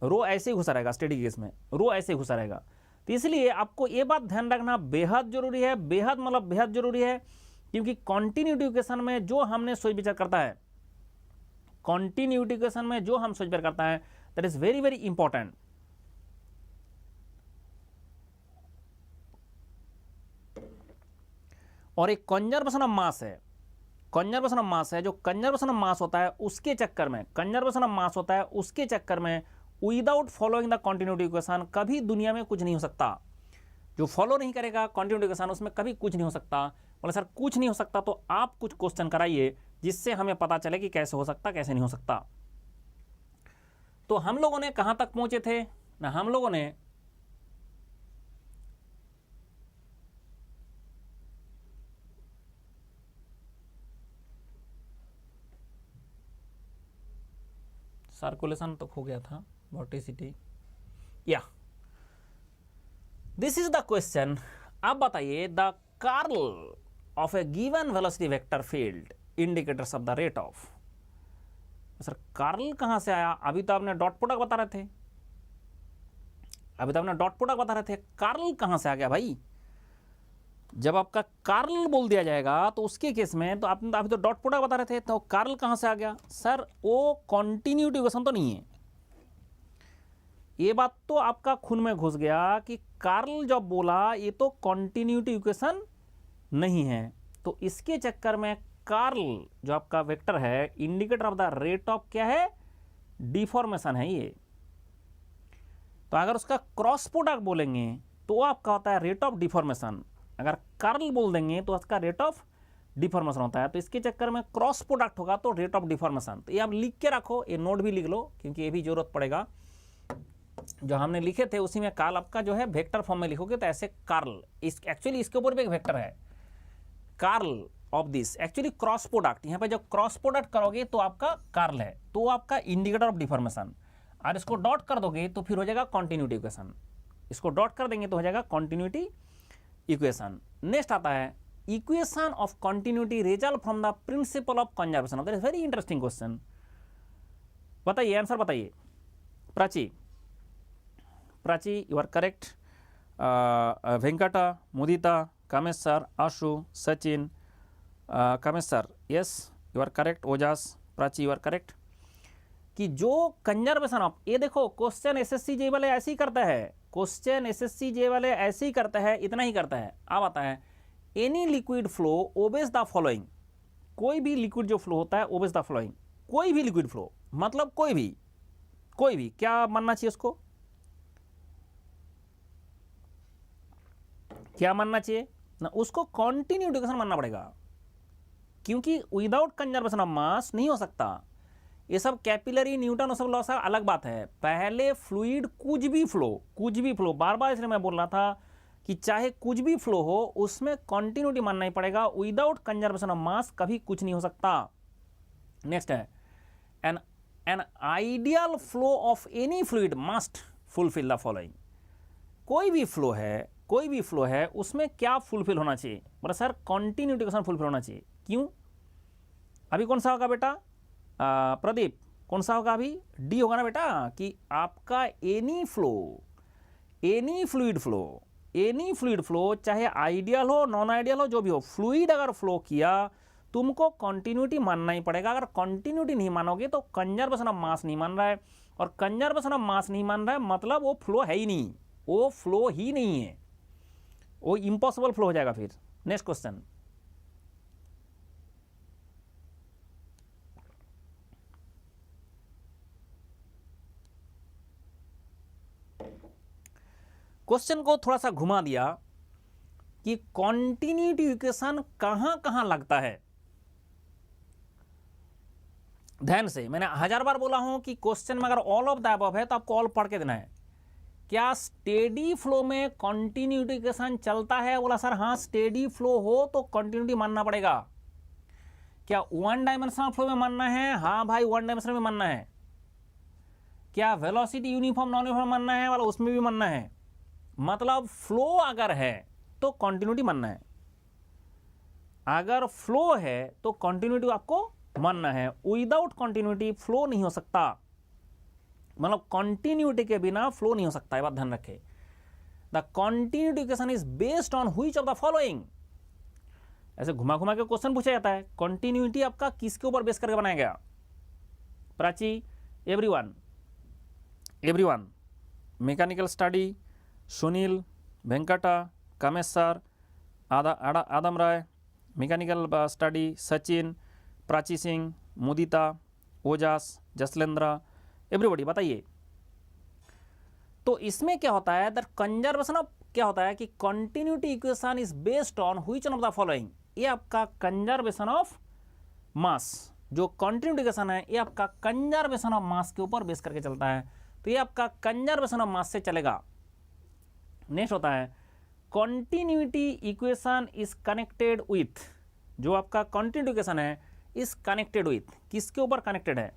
रो ऐसे ही घुसा रहेगा। स्टेडी केस में रो ऐसे ही घुसा रहेगा। तो इसलिए आपको ये बात ध्यान रखना बेहद जरूरी है, बेहद मतलब बेहद जरूरी है, क्योंकि कॉन्टिन्यूटी इक्वेशन में जो हमने सोच विचार करता है, कॉन्टिन्यूटी इक्वेशन में जो हम सोच विचार करता है, that is very very important. और एक कंजर्वेशन ऑफ मास है, कंजर्वेशन ऑफ मास है, जो कंजर्वेशन ऑफ मास होता है उसके चक्कर में, कंजर्वेशन ऑफ मास होता है उसके चक्कर में without following the continuity equation कभी दुनिया में कुछ नहीं हो सकता। जो फॉलो नहीं करेगा कॉन्टिन्यूटी इक्वेशन उसमें कभी कुछ नहीं हो सकता। बोले सर कुछ नहीं हो सकता तो आप कुछ क्वेश्चन कराइए जिससे हमें पता चले कि कैसे हो सकता कैसे नहीं हो सकता। तो हम लोगों ने कहां तक पहुंचे थे ना, हम लोगों ने सर्कुलेशन तो खो गया था, वोर्टिसिटी, या दिस इज द क्वेश्चन। अब बताइए the curl of A given velocity vector field indicators of the rate of. Sir curl कहां से आया? अभी तो आपने डॉट प्रोडक्ट बता रहे थे, अभी तो आपने डॉट प्रोडक्ट बता रहे थे, कर्ल कहां से आ गया भाई? जब आपका कर्ल बोल दिया जाएगा तो उसके केस में तो आपने अभी तो डॉट प्रोडक्ट बता रहे थे, तो कर्ल कहां से आ गया? सर वो कॉन्टिन्यूटी इक्वेशन तो नहीं है। ये बात तो आपका खून में घुस गया कि कर्ल जब बोला ये तो कॉन्टिन्यूटी इक्वेशन नहीं है, तो इसके चक्कर में कर्ल जो आपका वेक्टर है indicator of the rate of क्या है? डिफॉर्मेशन है ये। तो अगर उसका क्रॉस प्रोडक्ट बोलेंगे तो आपका होता है रेट ऑफ डिफॉर्मेशन, अगर कर्ल बोल देंगे तो उसका रेट ऑफ डिफॉर्मेशन होता है। तो इसके चक्कर में क्रॉस प्रोडक्ट होगा तो रेट ऑफ डिफॉर्मेशन। तो ये आप लिख के रखो, ये नोट भी लिख लो क्योंकि ये भी जरूरत पड़ेगा। जो हमने लिखे थे उसी में कर्ल आपका जो है वेक्टर फॉर्म में लिखोगे तो ऐसे कर्ल, इस एक्चुअली इसके ऊपर भी एक वेक्टर है curl of this, actually cross product. यहाँ पे जब क्रॉस प्रोडक्ट करोगे तो आपका कर्ल है, तो आपका इंडिकेटर ऑफ डिफॉर्मेशन। और इसको डॉट कर दोगे तो फिर हो जाएगा कॉन्टिन्यूटी इक्वेशन, इसको डॉट कर देंगे तो हो जाएगा कॉन्टिन्यूटी इक्वेशन। नेक्स्ट आता है equation of continuity result from the principle of conservation. That is very interesting question. बताइए आंसर बताइए। Prachi, Prachi you are correct, Venkata, Mudita, Kamesh sir, Ashu, Sachin, Kamesh sir yes you are correct, Ojas, Prachi you are correct. कि जो कंजर्वेशन ऑफ, ये देखो क्वेश्चन एसएससी जे वाले ऐसे ही करता है, क्वेश्चन एसएससी जे वाले ऐसे ही करता है, इतना ही करता है। अब आता है any liquid flow obeys the following. कोई भी लिक्विड जो फ्लो होता है ओबेज द फॉलोइंग, कोई भी लिक्विड फ्लो मतलब कोई भी क्या मानना चाहिए उसको? क्या मानना चाहिए ना? उसको कॉन्टिन्यूटी इक्वेशन मानना पड़ेगा, क्योंकि विदाउट कंजर्वेशन ऑफ मास नहीं हो सकता। ये सब कैपिलरी न्यूटन और सब लॉ सब अलग बात है। पहले फ्लूइड कुछ भी फ्लो, बार बार इसलिए मैं बोल रहा था कि चाहे कुछ भी फ्लो हो उसमें कॉन्टिन्यूटी मानना ही पड़ेगा। विदाउट कंजर्वेशन ऑफ मास कभी कुछ नहीं हो सकता। नेक्स्ट है an ideal flow of any fluid must fulfil the following. कोई भी फ्लो है उसमें क्या फुलफिल होना चाहिए? बोला सर कॉन्टिन्यूटी इक्वेशन फुलफिल होना चाहिए। क्यों? अभी कौन सा होगा बेटा? प्रदीप कौन सा होगा? अभी डी होगा ना बेटा, कि आपका एनी फ्लूइड फ्लो चाहे आइडियल हो नॉन आइडियल हो जो भी हो, फ्लूइड अगर फ्लो किया तुमको कॉन्टिन्यूटी मानना ही पड़ेगा। अगर कॉन्टिन्यूटी नहीं मानोगे तो कंजर्वेशन ऑफ मास नहीं मान रहा है, और कंजर्वेशन ऑफ मास नहीं मान रहा है मतलब वो फ्लो है ही नहीं, वो फ्लो ही नहीं है, वो इम्पॉसिबल फ्लो हो जाएगा फिर। नेक्स्ट क्वेश्चन, क्वेश्चन को थोड़ा सा घुमा दिया कि कॉन्टिन्यूटी इक्वेशन कहां कहां लगता है। ध्यान से, मैंने 1000 बार बोला हूं कि क्वेश्चन में अगर ऑल ऑफ द अबव है तो आपको ऑल पढ़ के देना है। क्या स्टेडी फ्लो में कंटिन्यूटी इक्वेशन चलता है? बोला सर हाँ, स्टेडी फ्लो हो तो कंटिन्यूटी मानना पड़ेगा। क्या वन डायमेंशनल फ्लो में मानना है? हाँ भाई, वन डायमेंशनल में मानना है। क्या वेलोसिटी यूनिफॉर्म नॉन यूनिफॉर्म मानना है? वाला उसमें भी मानना है। मतलब फ्लो अगर है तो कंटिन्यूटी मानना है, अगर फ्लो है तो कंटिन्यूटी आपको मानना है। विदाउट कंटिन्यूटी फ्लो नहीं हो सकता, मतलब कंटिन्यूटी के बिना फ्लो नहीं हो सकता, ये बात ध्यान रखें। The continuity equation is based on which of the following. ऐसे घुमा घुमा के क्वेश्चन पूछा जाता है, कंटिन्यूटी आपका किसके ऊपर बेस करके बनाया गया? Prachi, everyone, mechanical study, Sunil, Venkata, Kamesh sir, Adam Rai, mechanical study, Sachin, Prachi Singh, Mudita, Ojas, Jaslendra, everybody बताइए। तो इसमें क्या होता है, द कंजर्वेशन ऑफ, क्या होता है कि continuity equation is based on which of the following. ये आपका कंजर्वेशन ऑफ मास, जो कंटिन्यूटी इक्वेशन है ये आपका कंजर्वेशन ऑफ मास के ऊपर बेस करके चलता है, तो ये आपका कंजर्वेशन ऑफ मास से चलेगा। नेक्स्ट होता है continuity equation is connected with, जो आपका कंटिन्यूटी इक्वेशन है इज कनेक्टेड विथ, किसके ऊपर कनेक्टेड है?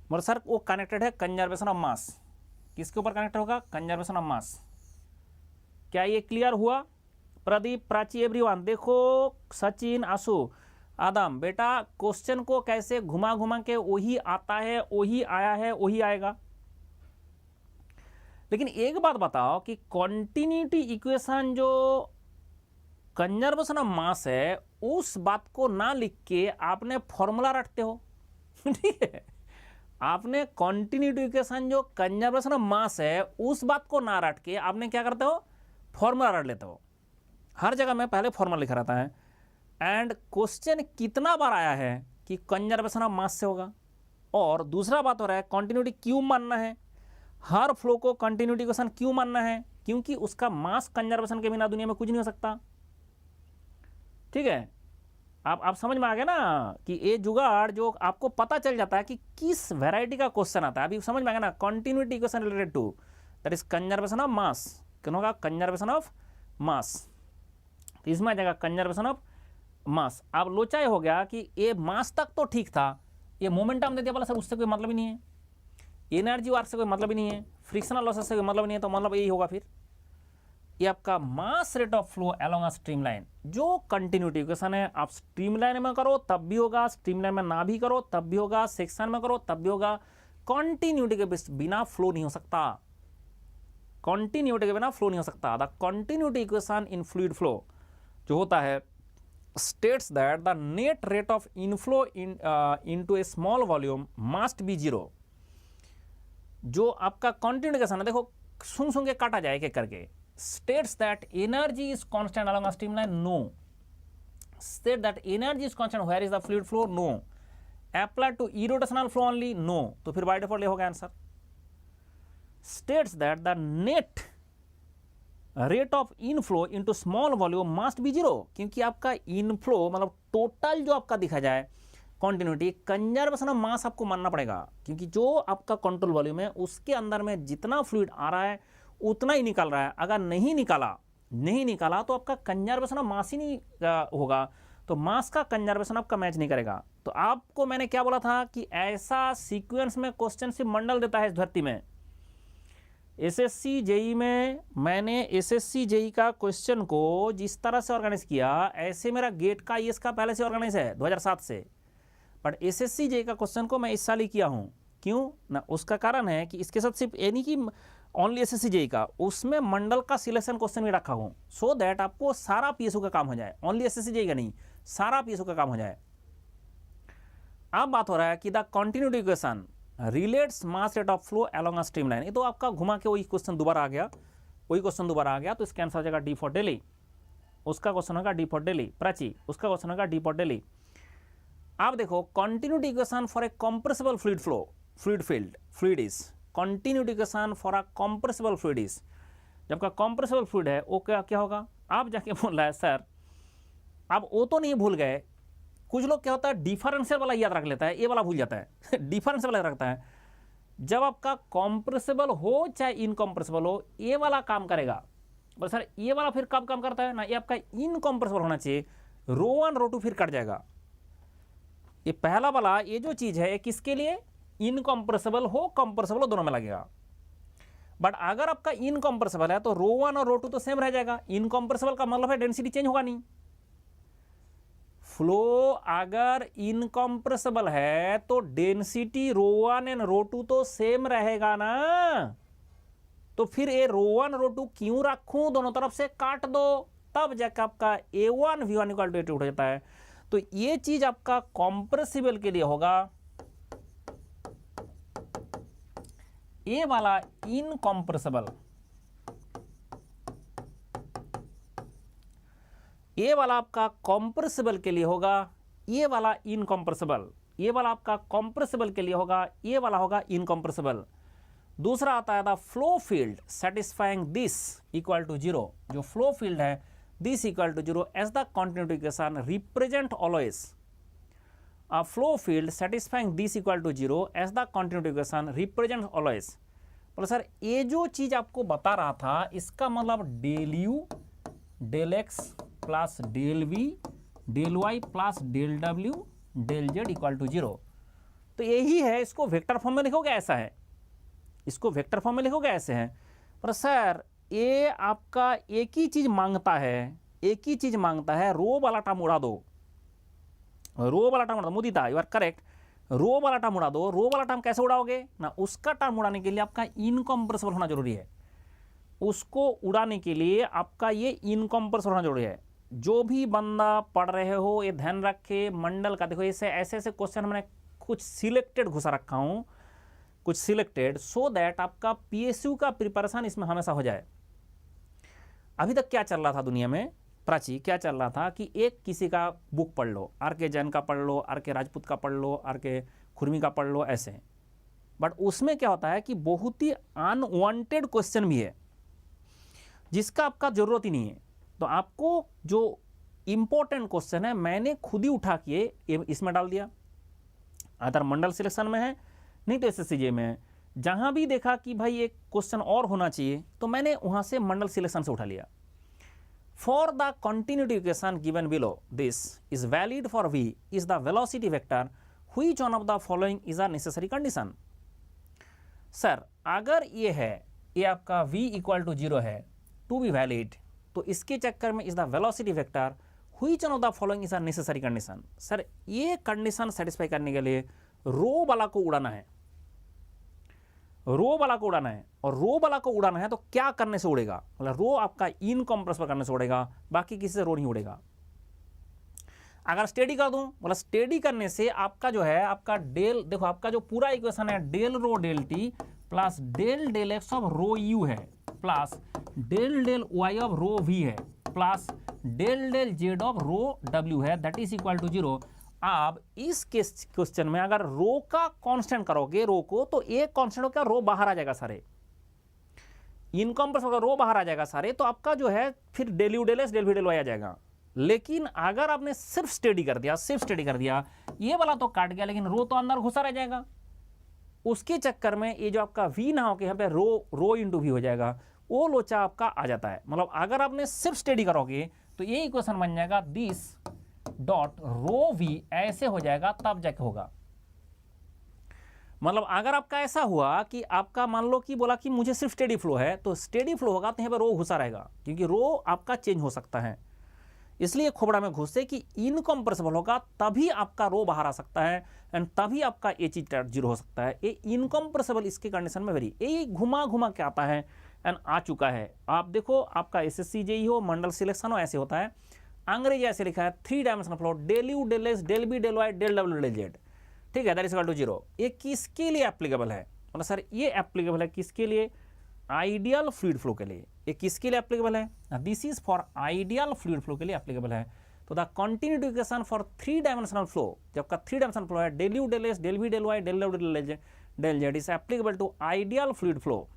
मतलब सर वो कनेक्टेड है कंजर्वेशन ऑफ मास, किसके ऊपर कनेक्ट होगा? Conservation of mass. क्या ये क्लियर हुआ? प्रदीप, प्राची, एवरीवन देखो, सचिन, आशु, आदम, बेटा क्वेश्चन को कैसे घुमा घुमा के वही आता है, वही आया है, वही आएगा। लेकिन एक बात बताओ कि कंटिन्यूटी इक्वेशन जो कंजर्वेशन ऑफ मास है उस बात को ना लिख के आपने फॉर्मूला रटते हो। ठीक है, आपने कंटिन्यूटी इक्वेशन जो कंजर्वेशन ऑफ मास है उस बात को ना रट के आपने क्या करते हो? फॉर्मूला रट लेते हो। हर जगह में पहले फॉर्मूला लिखा रहता है। एंड क्वेश्चन कितना बार आया है कि कंजर्वेशन ऑफ मास से होगा। और दूसरा बात हो रहा है कंटिन्यूटी क्यों मानना है, हर फ्लो को कंटिन्यूटी इक्वेशन क्यों मानना है? क्योंकि उसका मास कंजर्वेशन के बिना दुनिया में कुछ नहीं हो सकता। ठीक है, आप समझ में आ गया ना कि ये जुगाड़ जो आपको पता चल जाता है कि किस वैरायटी का क्वेश्चन आता है। अभी समझ में आ गया ना, continuity equation related to that is conservation of mass, क्या होगा? Conservation of mass. तो इसमें आ जाएगा कंजर्वेशन ऑफ मास। अब लोचा हो गया कि ये मास तक तो ठीक था, ये मोमेंटम दे दिया, बोला सर उससे कोई मतलब ही नहीं है, एनर्जी वर्क से कोई मतलब ही नहीं है, फ्रिक्शनल लॉसेस से कोई मतलब नहीं है, तो मतलब यही होगा फिर ये आपका mass rate of flow along a streamline. जो कंटिन्यूटी इक्वेशन है आप स्ट्रीमलाइन में करो तब भी होगा, स्ट्रीमलाइन में ना भी करो तब भी होगा, सेक्शन में करो तब भी होगा। कंटिन्यूटी के बिना फ्लो नहीं हो सकता, कंटिन्यूटी के बिना फ्लो नहीं हो सकता। The continuity equation in fluid flow जो होता है states that the net rate of inflow into a small volume must be zero। जो आपका कंटिन्यूटी इक्वेशन है, देखो सुन सुन के काटा जाए एक करके। states that energy is constant along a streamline, no। state that energy is constant where is the fluid flow, no। apply to irrotational flow only, no। तो फिर बाय डिफॉल्ट ये होगा answer. states that the net rate of inflow into small volume must be zero, क्योंकि आपका इनफ्लो मतलब टोटल जो आपका दिखा जाए कंटिन्यूटी कंजर्वेशन ऑफ मास आपको मानना पड़ेगा, क्योंकि जो आपका कंट्रोल वॉल्यूम है उसके अंदर में जितना फ्लूइड आ रहा है उतना ही निकल रहा है। अगर नहीं निकाला तो आपका कंजर्वेशन ऑफ मास ही नहीं होगा, तो मास का कंजर्वेशन आपका मैच नहीं करेगा। तो आपको मैंने क्या बोला था कि ऐसा सीक्वेंस में क्वेश्चन से मंडल देता है इस धरती में। एसएससी जेई में मैंने एसएससी जेई का क्वेश्चन को जिस तरह से ऑर्गेनाइज किया, ऐसे मेरा गेट का ईएस का पहले से ऑर्गेनाइज है 2007 से, बट एसएससी जेई का क्वेश्चन को मैं इस साल ही किया हूं। क्यों ना? उसका कारण है कि इसके साथ सिर्फ यानी कि ओनली एसएससी जेई का, उसमें मंडल का सिलेक्शन क्वेश्चन भी रखा हूं, सो दैट आपको सारा पीएसयू का काम हो जाए, ओनली एसएससी जेई का नहीं, सारा पीएसयू का काम हो जाए। अब बात हो रहा है कि the continuity equation relates mass rate of flow along a streamline. ये तो आपका घुमा के वही क्वेश्चन दोबारा आ गया, तो इसका आंसर हो जाएगा डी फॉर डेली। उसका क्वेश्चन होगा डी फॉर डेली। प्राची, उसका क्वेश्चन होगा डी फॉर डेली। आप देखो continuity equation for a compressible fluid flow, fluid is continuity equation for a compressible fluid is, जब का कंप्रेसिबल फ्लूइड है वो क्या होगा? आप जाके बोल रहा है सर, आप वो तो नहीं भूल गए कुछ लोग क्या होता है डिफरेंशियल वाला याद रख लेता है, ए वाला भूल जाता है डिफरेंशियल वाला रखता है। जब आपका कॉम्प्रेसिबल हो चाहे इनकॉम्प्रेसिबल हो, ए वाला काम करेगा। बोले सर ये वाला फिर कब काम करता है ना, ये आपका इनकॉम्प्रेसिबल होना चाहिए, रो 1 रो 2 फिर कट जाएगा। ये पहला वाला ये जो चीज है किसके लिए, इनकॉम्प्रेसिबल हो कॉम्प्रेसिबल हो दोनों में लगेगा। बट अगर आपका इनकॉम्प्रेसिबल है तो रो 1 और रो 2 तो सेम रह जाएगा। इनकॉम्प्रेसिबल का मतलब है डेंसिटी चेंज होगा नहीं। फ्लो अगर इनकॉम्प्रेसिबल है तो डेंसिटी रो 1 एंड रो 2 तो सेम रहेगा ना, तो फिर ये रो 1 रो 2 क्यों रखूं, दोनों तरफ से काट दो, तब जाकर आपका A1 V1 equal to A2 हो जाता है। तो ये चीज आपका कॉम्प्रेसिबल के लिए होगा, ए वाला इनकॉम्प्रेसिबल, ये वाला आपका कॉम्प्रेसिबल के लिए होगा, ये वाला इनकॉम्प्रेसिबल, ये वाला आपका कॉम्प्रेसिबल के लिए होगा, ये वाला होगा इनकॉम्प्रेसिबल। दूसरा आता है the flow field satisfying this equal to 0। जो फ्लो फील्ड है this equal to 0 as the continuity equation represent always a flow field satisfying this equal to 0 as the continuity equation represents always। बोले सर ये जो चीज आपको बता रहा था इसका मतलब del you del x plus del we del y plus del डब्ल्यू डेल जेड इक्वल टू 0, तो यही है। इसको वेक्टर फॉर्म में लिखोगे ऐसा है, इसको वेक्टर फॉर्म में लिखोगे ऐसे है। पर सर ये आपका एक ही चीज मांगता है, एक ही चीज मांगता है, रो वाला टर्म उड़ा दो, रो वाला टर्म उड़ा दो। मुदीता यू आर करेक्ट, रो वाला टर्म उड़ा दो। रो वाला टर्म कैसे उड़ाओगे ना, उसका टर्म उड़ाने के लिए आपका इनकॉम्प्रेसिबल होना जरूरी है, उसको उड़ाने के लिए आपका ये इनकॉम्प्रेसिबल होना जरूरी है। जो भी बंदा पढ़ रहे हो ये ध्यान रखे, मंडल का देखो ऐसे ऐसे क्वेश्चन मैंने कुछ सिलेक्टेड घुसा रखा हूं, कुछ सिलेक्टेड, सो दैट आपका पीएसयू का प्रिपरेशन इसमें हमेशा हो जाए। अभी तक क्या चल रहा था दुनिया में प्राची, क्या चल रहा था कि एक किसी का बुक पढ़ लो, आर के जैन का पढ़ लो, आर के राजपूत का पढ़ लो, आर के खुरमी का पढ़ लो, ऐसे। बट उसमें क्या होता है कि बहुत ही अनवांटेड क्वेश्चन भी है जिसका आपका जरूरत ही नहीं है। तो आपको जो इंपॉर्टेंट क्वेश्चन है मैंने खुद ही उठा के इसमें डाल दिया, अदर मंडल सिलेक्शन में है, नहीं तो एसएससीजे में है। जहां भी देखा कि भाई एक क्वेश्चन और होना चाहिए तो मैंने वहां से मंडल सिलेक्शन से उठा लिया। For the continuity equation given below this is valid for v is the velocity vector which one of the following is a necessary condition. Sir अगर ये है, ये आपका v इक्वल टू 0 है टू बी वैलिड, तो इसके चक्कर में is the velocity vector which one of the following is a necessary condition. Sir ये कंडीशन सेटिस्फाई करने के लिए रो वाला को उड़ाना है, रो वाला को उड़ाना है, और रो वाला को उड़ाना है तो क्या करने से उड़ेगा, मतलब रो आपका इनकॉम्प्रेसिबल करने से उड़ेगा, बाकी किसी से रो नहीं उड़ेगा। अगर स्टेडी कर दूं, मतलब स्टेडी करने से आपका जो है आपका डेल, देखो आपका जो पूरा इक्वेशन है del rho del T plus del del x of rho U है plus del del Y of rho V है plus del del Z of rho W है, दैट इज इक्वल टू 0। अब इस क्वेश्चन में अगर रो का कांस्टेंट करोगे रो को, तो एक कांस्टेंट हो क्या, रो बाहर आ जाएगा सारे, इनकॉम्प्रेसिबल रो बाहर आ जाएगा सारे, तो आपका जो है फिर del you del S del we del Y आ जाएगा। लेकिन अगर आपने सिर्फ स्टडी कर दिया, सिर्फ स्टडी कर दिया, ये वाला तो काट गया लेकिन रो तो अंदर घुसा रह जाएगा। उसके चक्कर में ये जो आपका वी ना होकर यहाँ पे रो इंटू वी हो जाएगा, वो लोचा आपका आ जाता है। मतलब अगर आपने सिर्फ स्टडी करोगे तो ये इक्वेशन बन जाएगा दिस डॉट रो वी, ऐसे हो जाएगा तब जाके होगा। मतलब अगर आपका ऐसा हुआ कि आपका मान लो कि बोला कि मुझे सिर्फ स्टेडी फ्लो है, तो स्टेडी फ्लो होगा तो यहाँ पे रो घुसा रहेगा, क्योंकि रो आपका चेंज हो सकता है, इसलिए खोपड़ा में घुसे कि इनकॉम्प्रेसिबल होगा तभी आपका रो बाहर आ सकता है एंड तभी आपका ये चीज 0 हो सकता है। ये इनकॉम्प्रेसिबल इसके कंडीशन में वेरी, ये घुमा घुमा के आता है एंड आ चुका है। आप देखो आपका एसएससी जेई हो, मंडल सिलेक्शन हो, ऐसे होता है। अंग्रेजी ऐसे लिखा है 3 dimensional flow, del you del S del b del y del डब्ल्यू डेल जेड, ठीक है, दैट इज इक्वल टू 0। ये किसके लिए एप्लीकेबल है, मतलब सर ये एप्लीकेबल है किसके लिए, आइडियल फ्लूइड फ्लो के लिए। ये किसके लिए एप्लीकेबल है, this is for ideal fluid flow के लिए एप्लीकेबल है। तो the continuity equation for 3 dimensional flow, जब का 3 डायमेंशनल फ्लो है, del you del S del b del y del डब्ल्यू del z is applicable to ideal fluid flow.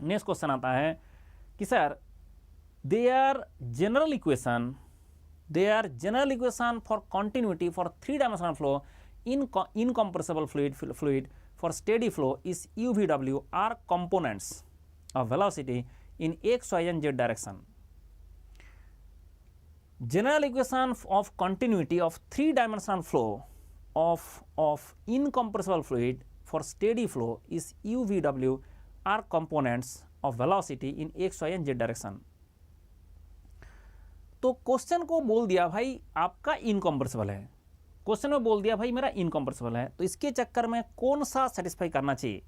Next question आता है कि sir there general equation their general equation for continuity for three-dimensional flow in incompressible fluid for steady flow is u v w are components of velocity in x, y and z direction. General equation of continuity of three-dimensional flow of incompressible fluid for steady flow is u v w are components of velocity in x, y and z direction. तो क्वेश्चन को बोल दिया भाई आपका इनकम्प्रेसिबल है, क्वेश्चन में बोल दिया भाई मेरा इनकम्प्रेसिबल है, तो इसके चक्कर में कौन सा सेटिस्फाई करना चाहिए,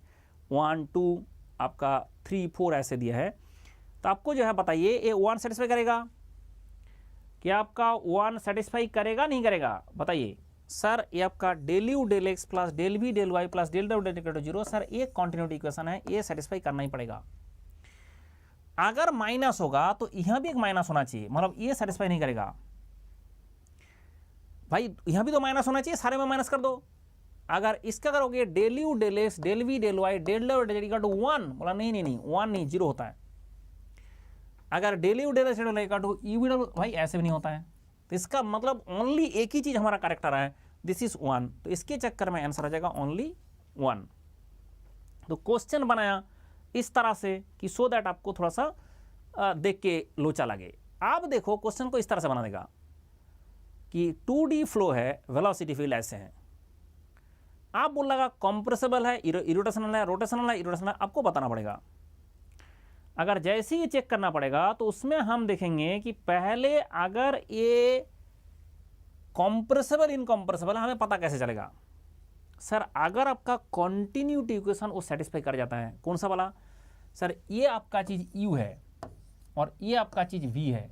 1 2 आपका 3 4 ऐसे दिया है, तो आपको जो है बताइए ये 1 सेटिस्फाई करेगा क्या, आपका 1 सेटिस्फाई करेगा नहीं करेगा बताइए सर। ये आपका del you del x plus del we del y plus del डब्ल्यू इक्वल टू 0, सर ये कॉन्टिन्यूटी इक्वेशन है, ये सेटिस्फाई करना ही पड़ेगा। अगर माइनस होगा तो यहां भी एक माइनस होना चाहिए, मतलब ये सेटिस्फाई नहीं करेगा भाई, यहां भी तो माइनस होना चाहिए, सारे में माइनस कर दो। अगर इसका करोगे del you del x del we del y del डब्ल्यू इक्वल टू 1, बोला नहीं नहीं नहीं 1 नहीं 0 होता है। अगर del you del x del y equal to u v डब्ल्यू, भाई ऐसे भी नहीं होता है, तो इसका मतलब ओनली एक ही चीज हमारा करेक्ट आ रहा है, दिस इज 1, तो इसके चक्कर में आंसर आ जाएगा ओनली 1। तो क्वेश्चन बनाया इस तरह से कि सो दैट आपको थोड़ा सा देख के लोचा लगे। आप देखो क्वेश्चन को इस तरह से बना देगा कि 2D फ्लो है, वेलोसिटी फील्ड ऐसे है, आप बोल लगा कंप्रेसिबल है, इरोटेशनल है, रोटेशनल है, इरोटेशनल है, आपको बताना पड़ेगा। अगर जैसे ही चेक करना पड़ेगा तो उसमें हम देखेंगे कि पहले अगर ये कंप्रेसिबल इनकंप्रेसिबल हमें पता कैसे चलेगा। सर अगर आपका कॉन्टिन्यूटी इक्वेशन वो सेटिस्फाई कर जाता है, कौन सा वाला, सर ये आपका चीज u है और ये आपका चीज v है,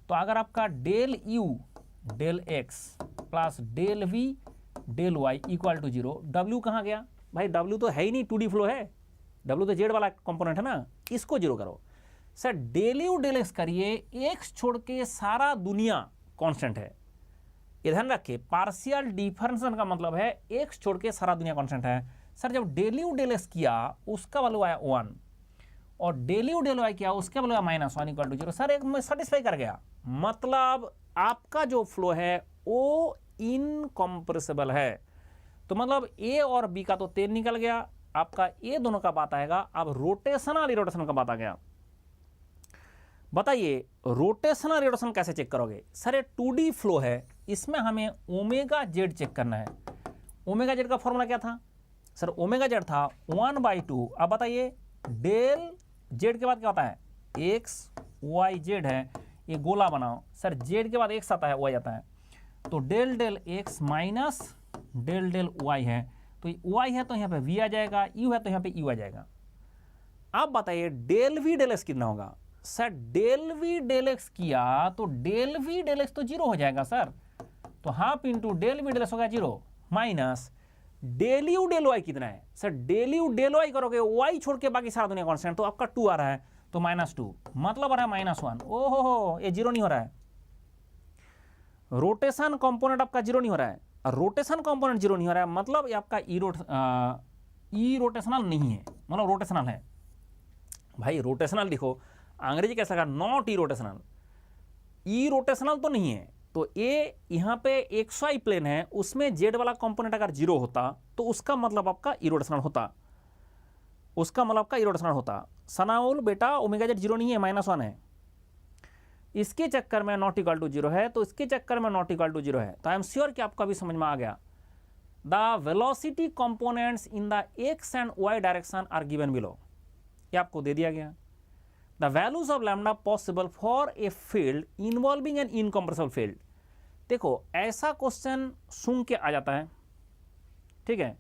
तो अगर आपका del u del x plus del v del y equal to 0, w कहाँ गया भाई, w तो है ही नहीं, 2D फ्लो है, w तो z वाला कंपोनेंट है ना, इसको 0 करो। Sir del u del x करिए, x छोड़ के सारा दुनिया कांस्टेंट है, ध्यान रखिए पार्शियल डिफरेंशिएशन का मतलब है x छोड़ के सारा दुनिया कांस्टेंट है। सर जब डेल यू डेल एक्स किया उसका वैल्यू आया 1 और डेल यू डेल वाई किया उसका वैल्यू आया -1 इक्वल टू 0, सर एक में सेटिस्फाई कर गया, मतलब आपका जो फ्लो है वो इनकम्प्रेसिबल है। तो मतलब ए और बी का तो तेल निकल गया, आपका ए दोनों का बात आएगा। अब रोटेशनल इरोटेशन का बात आ गया, बताइए रोटेशनल इरोटेशन कैसे चेक करोगे। सर ये 2D फ्लो है, इसमें हमें ओमेगा जेड चेक करना है। ओमेगा जेड का फॉर्मूला क्या था, सर ओमेगा जेड था 1/2। अब बताइए डेल जेड के बाद क्या होता है, एक्स वाई जेड है, ये गोला बनाओ, सर जेड के बाद एक्स आता है वाई आता है, तो del del x minus del del y है, तो वाई है तो यहाँ पे वी आ जाएगा, यू है तो यहाँ पे यू आ जाएगा। अब बताइए डेल वी डेल एक्स कितना होगा। Sir del we del x किया तो डेल वी डेल एक्स तो 0 हो जाएगा सर, तो half into del we del x होगा 0 minus del you del y कितना है। Sir del you del y करोगे वाई छोड़ के बाकी सारा दुनिया कांस्टेंट, तो आपका 2 आ रहा है, तो -2 मतलब आ रहा है -1। ओहो ये 0 नहीं हो रहा है, रोटेशन कंपोनेंट आपका 0 नहीं हो रहा है, और रोटेशन कंपोनेंट 0 नहीं हो रहा है मतलब ये आपका ई रोटेशनल नहीं है, मतलब रोटेशनल है। भाई रोटेशनल लिखो, अंग्रेजी कैसा लगा, not E rotational, E rotational तो नहीं है। तो ये यहाँ पे XY प्लेन है, उसमें जेड वाला कंपोनेंट अगर 0 होता तो उसका मतलब आपका इरोटेशनल होता, उसका मतलब आपका इरोटेशनल होता। सनाउल बेटा ओमेगा जेड 0 नहीं है, -1 है, इसके चक्कर में नॉट इक्वल टू 0 है, तो इसके चक्कर में नॉट इक्वल टू 0 है। तो आई एम श्योर कि आपका भी समझ में आ गया। The velocity components in the x and y direction are given below, ये आपको दे दिया गया। The values of lambda possible for a field involving an incompressible field। देखो ऐसा क्वेश्चन सुन के आ जाता है, ठीक है,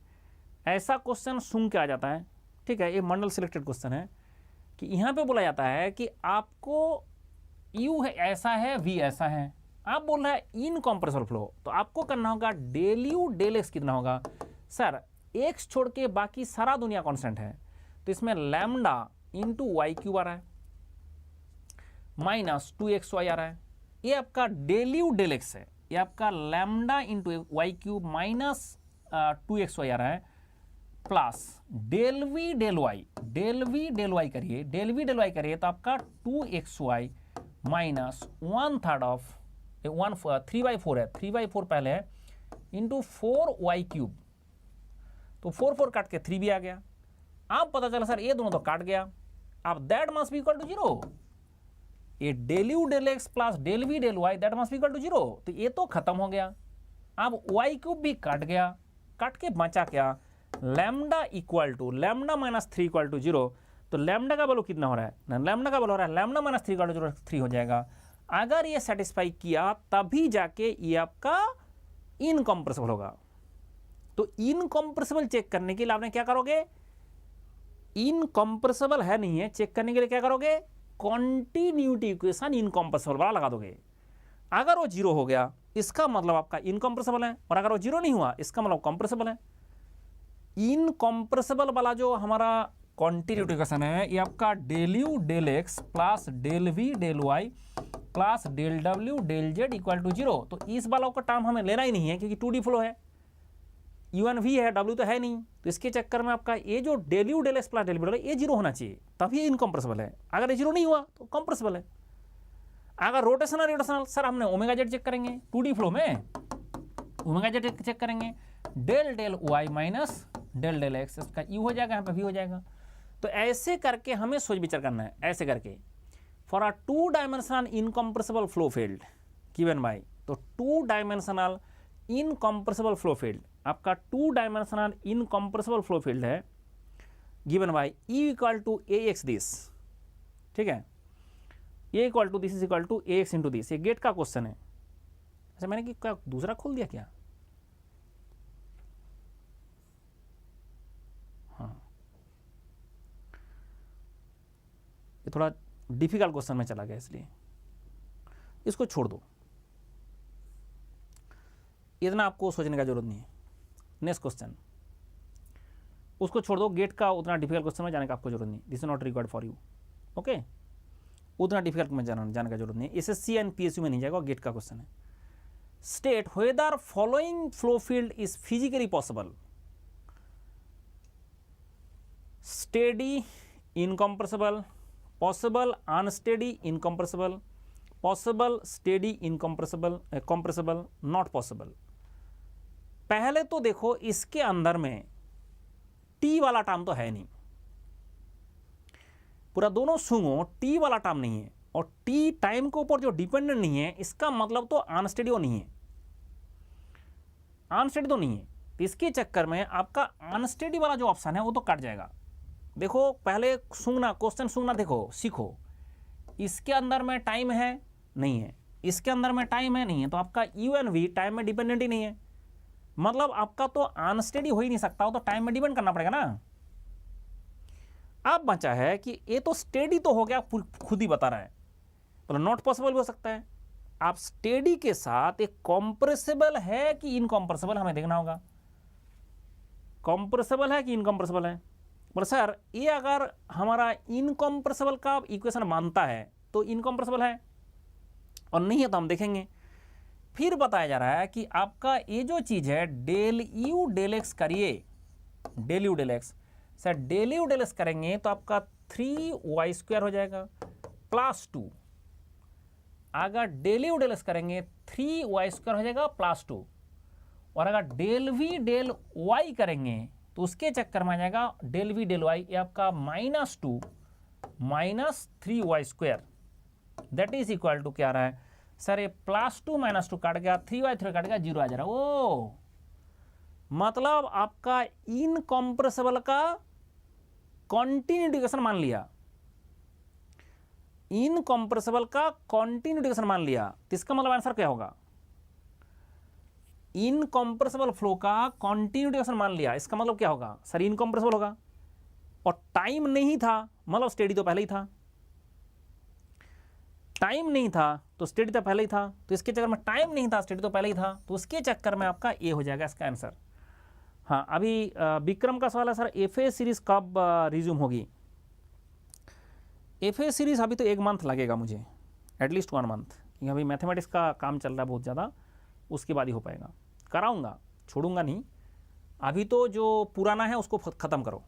ऐसा क्वेश्चन सुन के आ जाता है, ठीक है, ये मंडल सिलेक्टेड क्वेश्चन है कि यहाँ पे बोला जाता है कि आपको U है ऐसा है, V ऐसा है, आप बोल रहे हैं इनकम्प्रेसिबल फ्लो, तो आपको करना होगा डेल यू डेल एक्स कितना होगा। सर x छोड़ के बाकी सारा दुनिया कॉन्स्टेंट है, तो इसमें लैम्डा इंटू वाई क्यूब आ रहा है -2xy आ रहा है, ये आपका डेल यू डेल एक्स है, ये आपका lambda into y cube -2xy आ रहा है, plus del we del y, del we del y करिए, डेल वी डेल वाई करिए तो आपका 2xy -1/3 ऑफ 3/4 है, 3/4 पहले है इंटू 4y3, तो 4 काट के 3 भी आ गया। अब पता चला सर ये दोनों तो काट गया, अब that must be equal to 0, ये del you del x plus del we del y that must be equal to 0, तो ये तो खत्म हो गया। अब y3 भी काट गया, काट के बचा क्या, lambda equal to lambda minus 3 equal to 0, तो लैम्डा का वैल्यू कितना हो रहा है ना, लैम्डा का वैल्यू हो रहा है लैम्डा माइनस 3 इक्वल टू 0, 3 हो जाएगा। अगर ये सेटिस्फाई किया तभी जाके ये आपका इनकम्प्रेसिबल होगा। तो इनकम्प्रेसिबल चेक करने के लिए आपने क्या करोगे, इनकम्प्रेसिबल है नहीं है चेक करने के लिए क्या करोगे, कॉन्टिन्यूटी इक्वेशन इनकम्प्रेसिबल वाला लगा दोगे। अगर वो 0 हो गया इसका मतलब आपका इनकम्प्रेसिबल है, और अगर वो 0 नहीं हुआ इसका मतलब कंप्रेसिबल है। इनकम्प्रेसिबल वाला जो हमारा कॉन्टिन्यूटी इक्वेशन है ये आपका del you del x plus del we del y plus del डब्ल्यू डेल जेड इक्वल टू 0, तो इस वाला का टर्म हमें लेना ही नहीं है क्योंकि 2D फ्लो है, U1V है, W तो है नहीं, तो इसके चक्कर में आपका ये जो del you del x plus del v ये 0 होना चाहिए तभी ये इनकम्प्रेसिबल है। अगर ये 0 नहीं हुआ तो कंप्रेसिबल है। अगर रोटेशनल सर हमने ओमेगा जेड चेक करेंगे 2D फ्लो में, ओमेगा जेड चेक करेंगे, del del y minus del del x, इसका यू हो जाएगा, यहाँ पे वी हो जाएगा। तो ऐसे करके हमें सोच विचार करना है, ऐसे करके for a 2 dimensional incompressible flow field given by, तो 2 डायमेंशनल इनकम्प्रेसिबल फ्लो फील्ड, आपका 2 डायमेंशनल इनकम्प्रेसिबल फ्लो फील्ड है given by E equal to A X this, ठीक है, A equal to this is equal to A X into this, ये गेट का क्वेश्चन है। अच्छा मैंने कि क्या दूसरा खोल दिया क्या, हाँ ये थोड़ा डिफिकल्ट क्वेश्चन में चला गया इसलिए इसको छोड़ दो, इतना आपको सोचने का जरूरत नहीं है। नेक्स्ट क्वेश्चन उसको छोड़ दो, गेट का उतना डिफिकल्ट क्वेश्चन में जाने का आपको जरूरत नहीं, this is not required for you, okay, उतना डिफिकल्ट में जाने का जरूरत नहीं, एसएससी एंड पीएसयू में नहीं जाएगा, गेट का क्वेश्चन है। State whether following flow field is physically possible, steady incompressible, possible unsteady incompressible, possible steady incompressible, compressible not possible. पहले तो देखो इसके अंदर में टी वाला टर्म तो है नहीं, पूरा दोनों सुनो टी वाला टर्म नहीं है, और टी टाइम के ऊपर जो डिपेंडेंट नहीं है इसका मतलब तो अनस्टेडी नहीं है, अनस्टेडी तो नहीं है, तो इसके चक्कर में आपका अनस्टेडी वाला जो ऑप्शन है वो तो कट जाएगा। देखो पहले सुनना, क्वेश्चन सुनना, देखो सीखो, इसके अंदर में टाइम है नहीं है, इसके अंदर में टाइम है नहीं है, तो आपका U1V टाइम में डिपेंडेंट ही नहीं है, मतलब आपका तो अनस्टेडी हो ही नहीं सकता, हो तो टाइम में डिपेंड करना पड़ेगा ना। अब बचा है कि ये तो स्टेडी तो हो गया, खुद ही बता रहा है, तो नॉट पॉसिबल भी हो सकता है। आप स्टेडी के साथ एक कॉम्प्रेसिबल है कि इनकॉम्प्रेसिबल हमें देखना होगा, कॉम्प्रेसिबल है कि इनकॉम्प्रेसिबल है। पर सर ये अगर हमारा इनकॉम्प्रेसिबल का इक्वेशन मानता है तो इनकॉम्प्रेसिबल है, और नहीं है तो हम देखेंगे। फिर बताया जा रहा है कि आपका ये जो चीज़ है डेल यू डेल एक्स करिए, del you del x, sir del you del x करेंगे तो आपका 3y² हो जाएगा प्लस 2, अगर डेल यू डेल एक्स करेंगे 3y² हो जाएगा प्लस 2, और अगर डेल वी डेल वाई करेंगे तो उसके चक्कर में आ जाएगा डेल वी डेल वाई, ये आपका -2 -3y², that is equal to क्या आ रहा है सर, ये +2 -2 काट गया, 3y3 काट गया, 0 आ जा रहा है। ओ मतलब आपका इनकम्प्रेसिबल का कॉन्टिन्यूटी इक्वेशन मान लिया, इनकम्प्रेसिबल का कॉन्टिन्यूटी इक्वेशन मान लिया, तो इसका मतलब आंसर क्या होगा, इनकम्प्रेसिबल फ्लो का कॉन्टिन्यूटी इक्वेशन मान लिया, इसका मतलब क्या होगा सर, इनकम्प्रेसिबल होगा, और टाइम नहीं था मतलब स्टेडी तो पहले ही था, टाइम नहीं था तो स्टेडी तो पहले ही था, तो इसके चक्कर में टाइम नहीं था स्टेडी तो पहले ही था, तो उसके चक्कर में आपका ए हो जाएगा इसका आंसर। हाँ अभी विक्रम का सवाल है सर एफए सीरीज कब रिज्यूम होगी। एफए सीरीज अभी तो 1 मंथ लगेगा मुझे, एटलीस्ट 1 मंथ, अभी मैथमेटिक्स का काम चल रहा है बहुत ज़्यादा, उसके बाद ही हो पाएगा। कराऊंगा, छोड़ूंगा नहीं, अभी तो जो पुराना है उसको ख़त्म करो,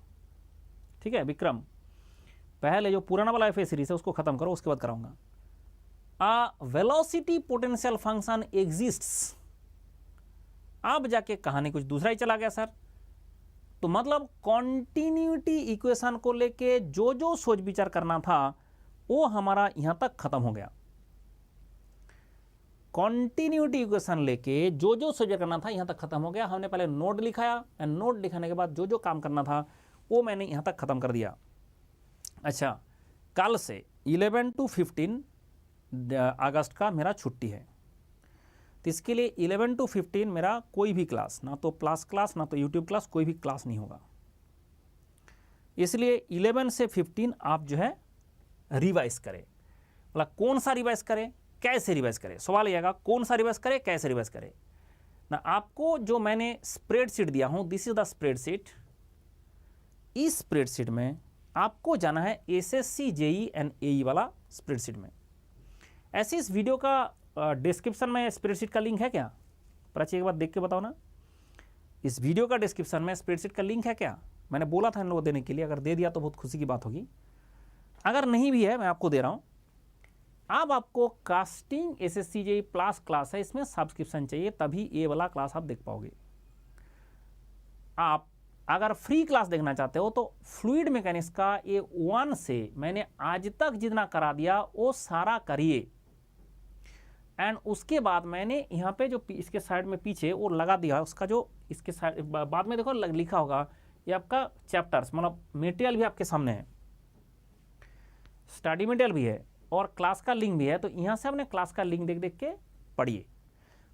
ठीक है विक्रम, पहले जो पुराना वाला एफए सीरीज है उसको ख़त्म करो, उसके बाद कराऊंगा। Velocity potential function exists. अब जाके कहानी कुछ दूसरा ही चला गया सर। तो मतलब कॉन्टिन्यूटी इक्वेशन को लेके जो जो सोच विचार करना था वो हमारा यहां तक खत्म हो गया। कॉन्टिन्यूटी इक्वेशन लेके जो जो सोच करना था यहां तक खत्म हो गया। हमने पहले नोड लिखाया एंड नोड लिखाने के बाद जो जो काम करना था वो मैंने यहां तक खत्म कर दिया। अच्छा, कल से 11 to 15 अगस्त का मेरा छुट्टी है, तो इसके लिए 11 to 15 मेरा कोई भी क्लास, ना तो प्लस क्लास ना तो यूट्यूब क्लास, कोई भी क्लास नहीं होगा। इसलिए 11 से 15 आप जो है रिवाइज करें। मतलब कौन सा रिवाइज करें, कैसे रिवाइज करें, सवाल ये आएगा कौन सा रिवाइज करें, कैसे रिवाइज करें ना। आपको जो मैंने स्प्रेडशीट दिया हूं, दिस इज द स्प्रेडशीट। इस स्प्रेडशीट में आपको जाना है एसएससी जेई एंड एई वाला स्प्रेडशीट में। ऐसे इस वीडियो का डिस्क्रिप्शन में स्प्रेडशीट का लिंक है क्या? प्राची एक बार देख के बताओ ना, इस वीडियो का डिस्क्रिप्शन में स्प्रेडशीट का लिंक है क्या? मैंने बोला था इन लोगों को देने के लिए, अगर दे दिया तो बहुत खुशी की बात होगी। अगर नहीं भी है मैं आपको दे रहा हूं। अब आपको casting SSC JE plus class है, इसमें सब्सक्रिप्शन चाहिए, तभी ये वाला क्लास आप देख पाओगे। आप अगर फ्री क्लास देखना चाहते हो तो फ्लूइड मैकेनिक्स का ये 1 से मैंने आज तक जितना करा दिया वो सारा करिए। एंड उसके बाद मैंने यहाँ पे जो इसके साइड में पीछे वो लगा दिया, उसका जो इसके साइड बाद में देखो लिखा होगा ये आपका चैप्टर्स, मतलब मटेरियल भी आपके सामने है, स्टडी मटेरियल भी है और क्लास का लिंक भी है। तो यहाँ से आपने क्लास का लिंक देख देख के पढ़िए।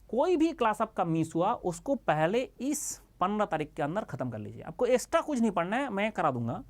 कोई भी क्लास आपका मिस हुआ उसको पहले इस 15 तारीख के अंदर खत्म कर लीजिए। आपको एक्स्ट्रा कुछ नहीं पढ़ना है, मैं करा दूंगा।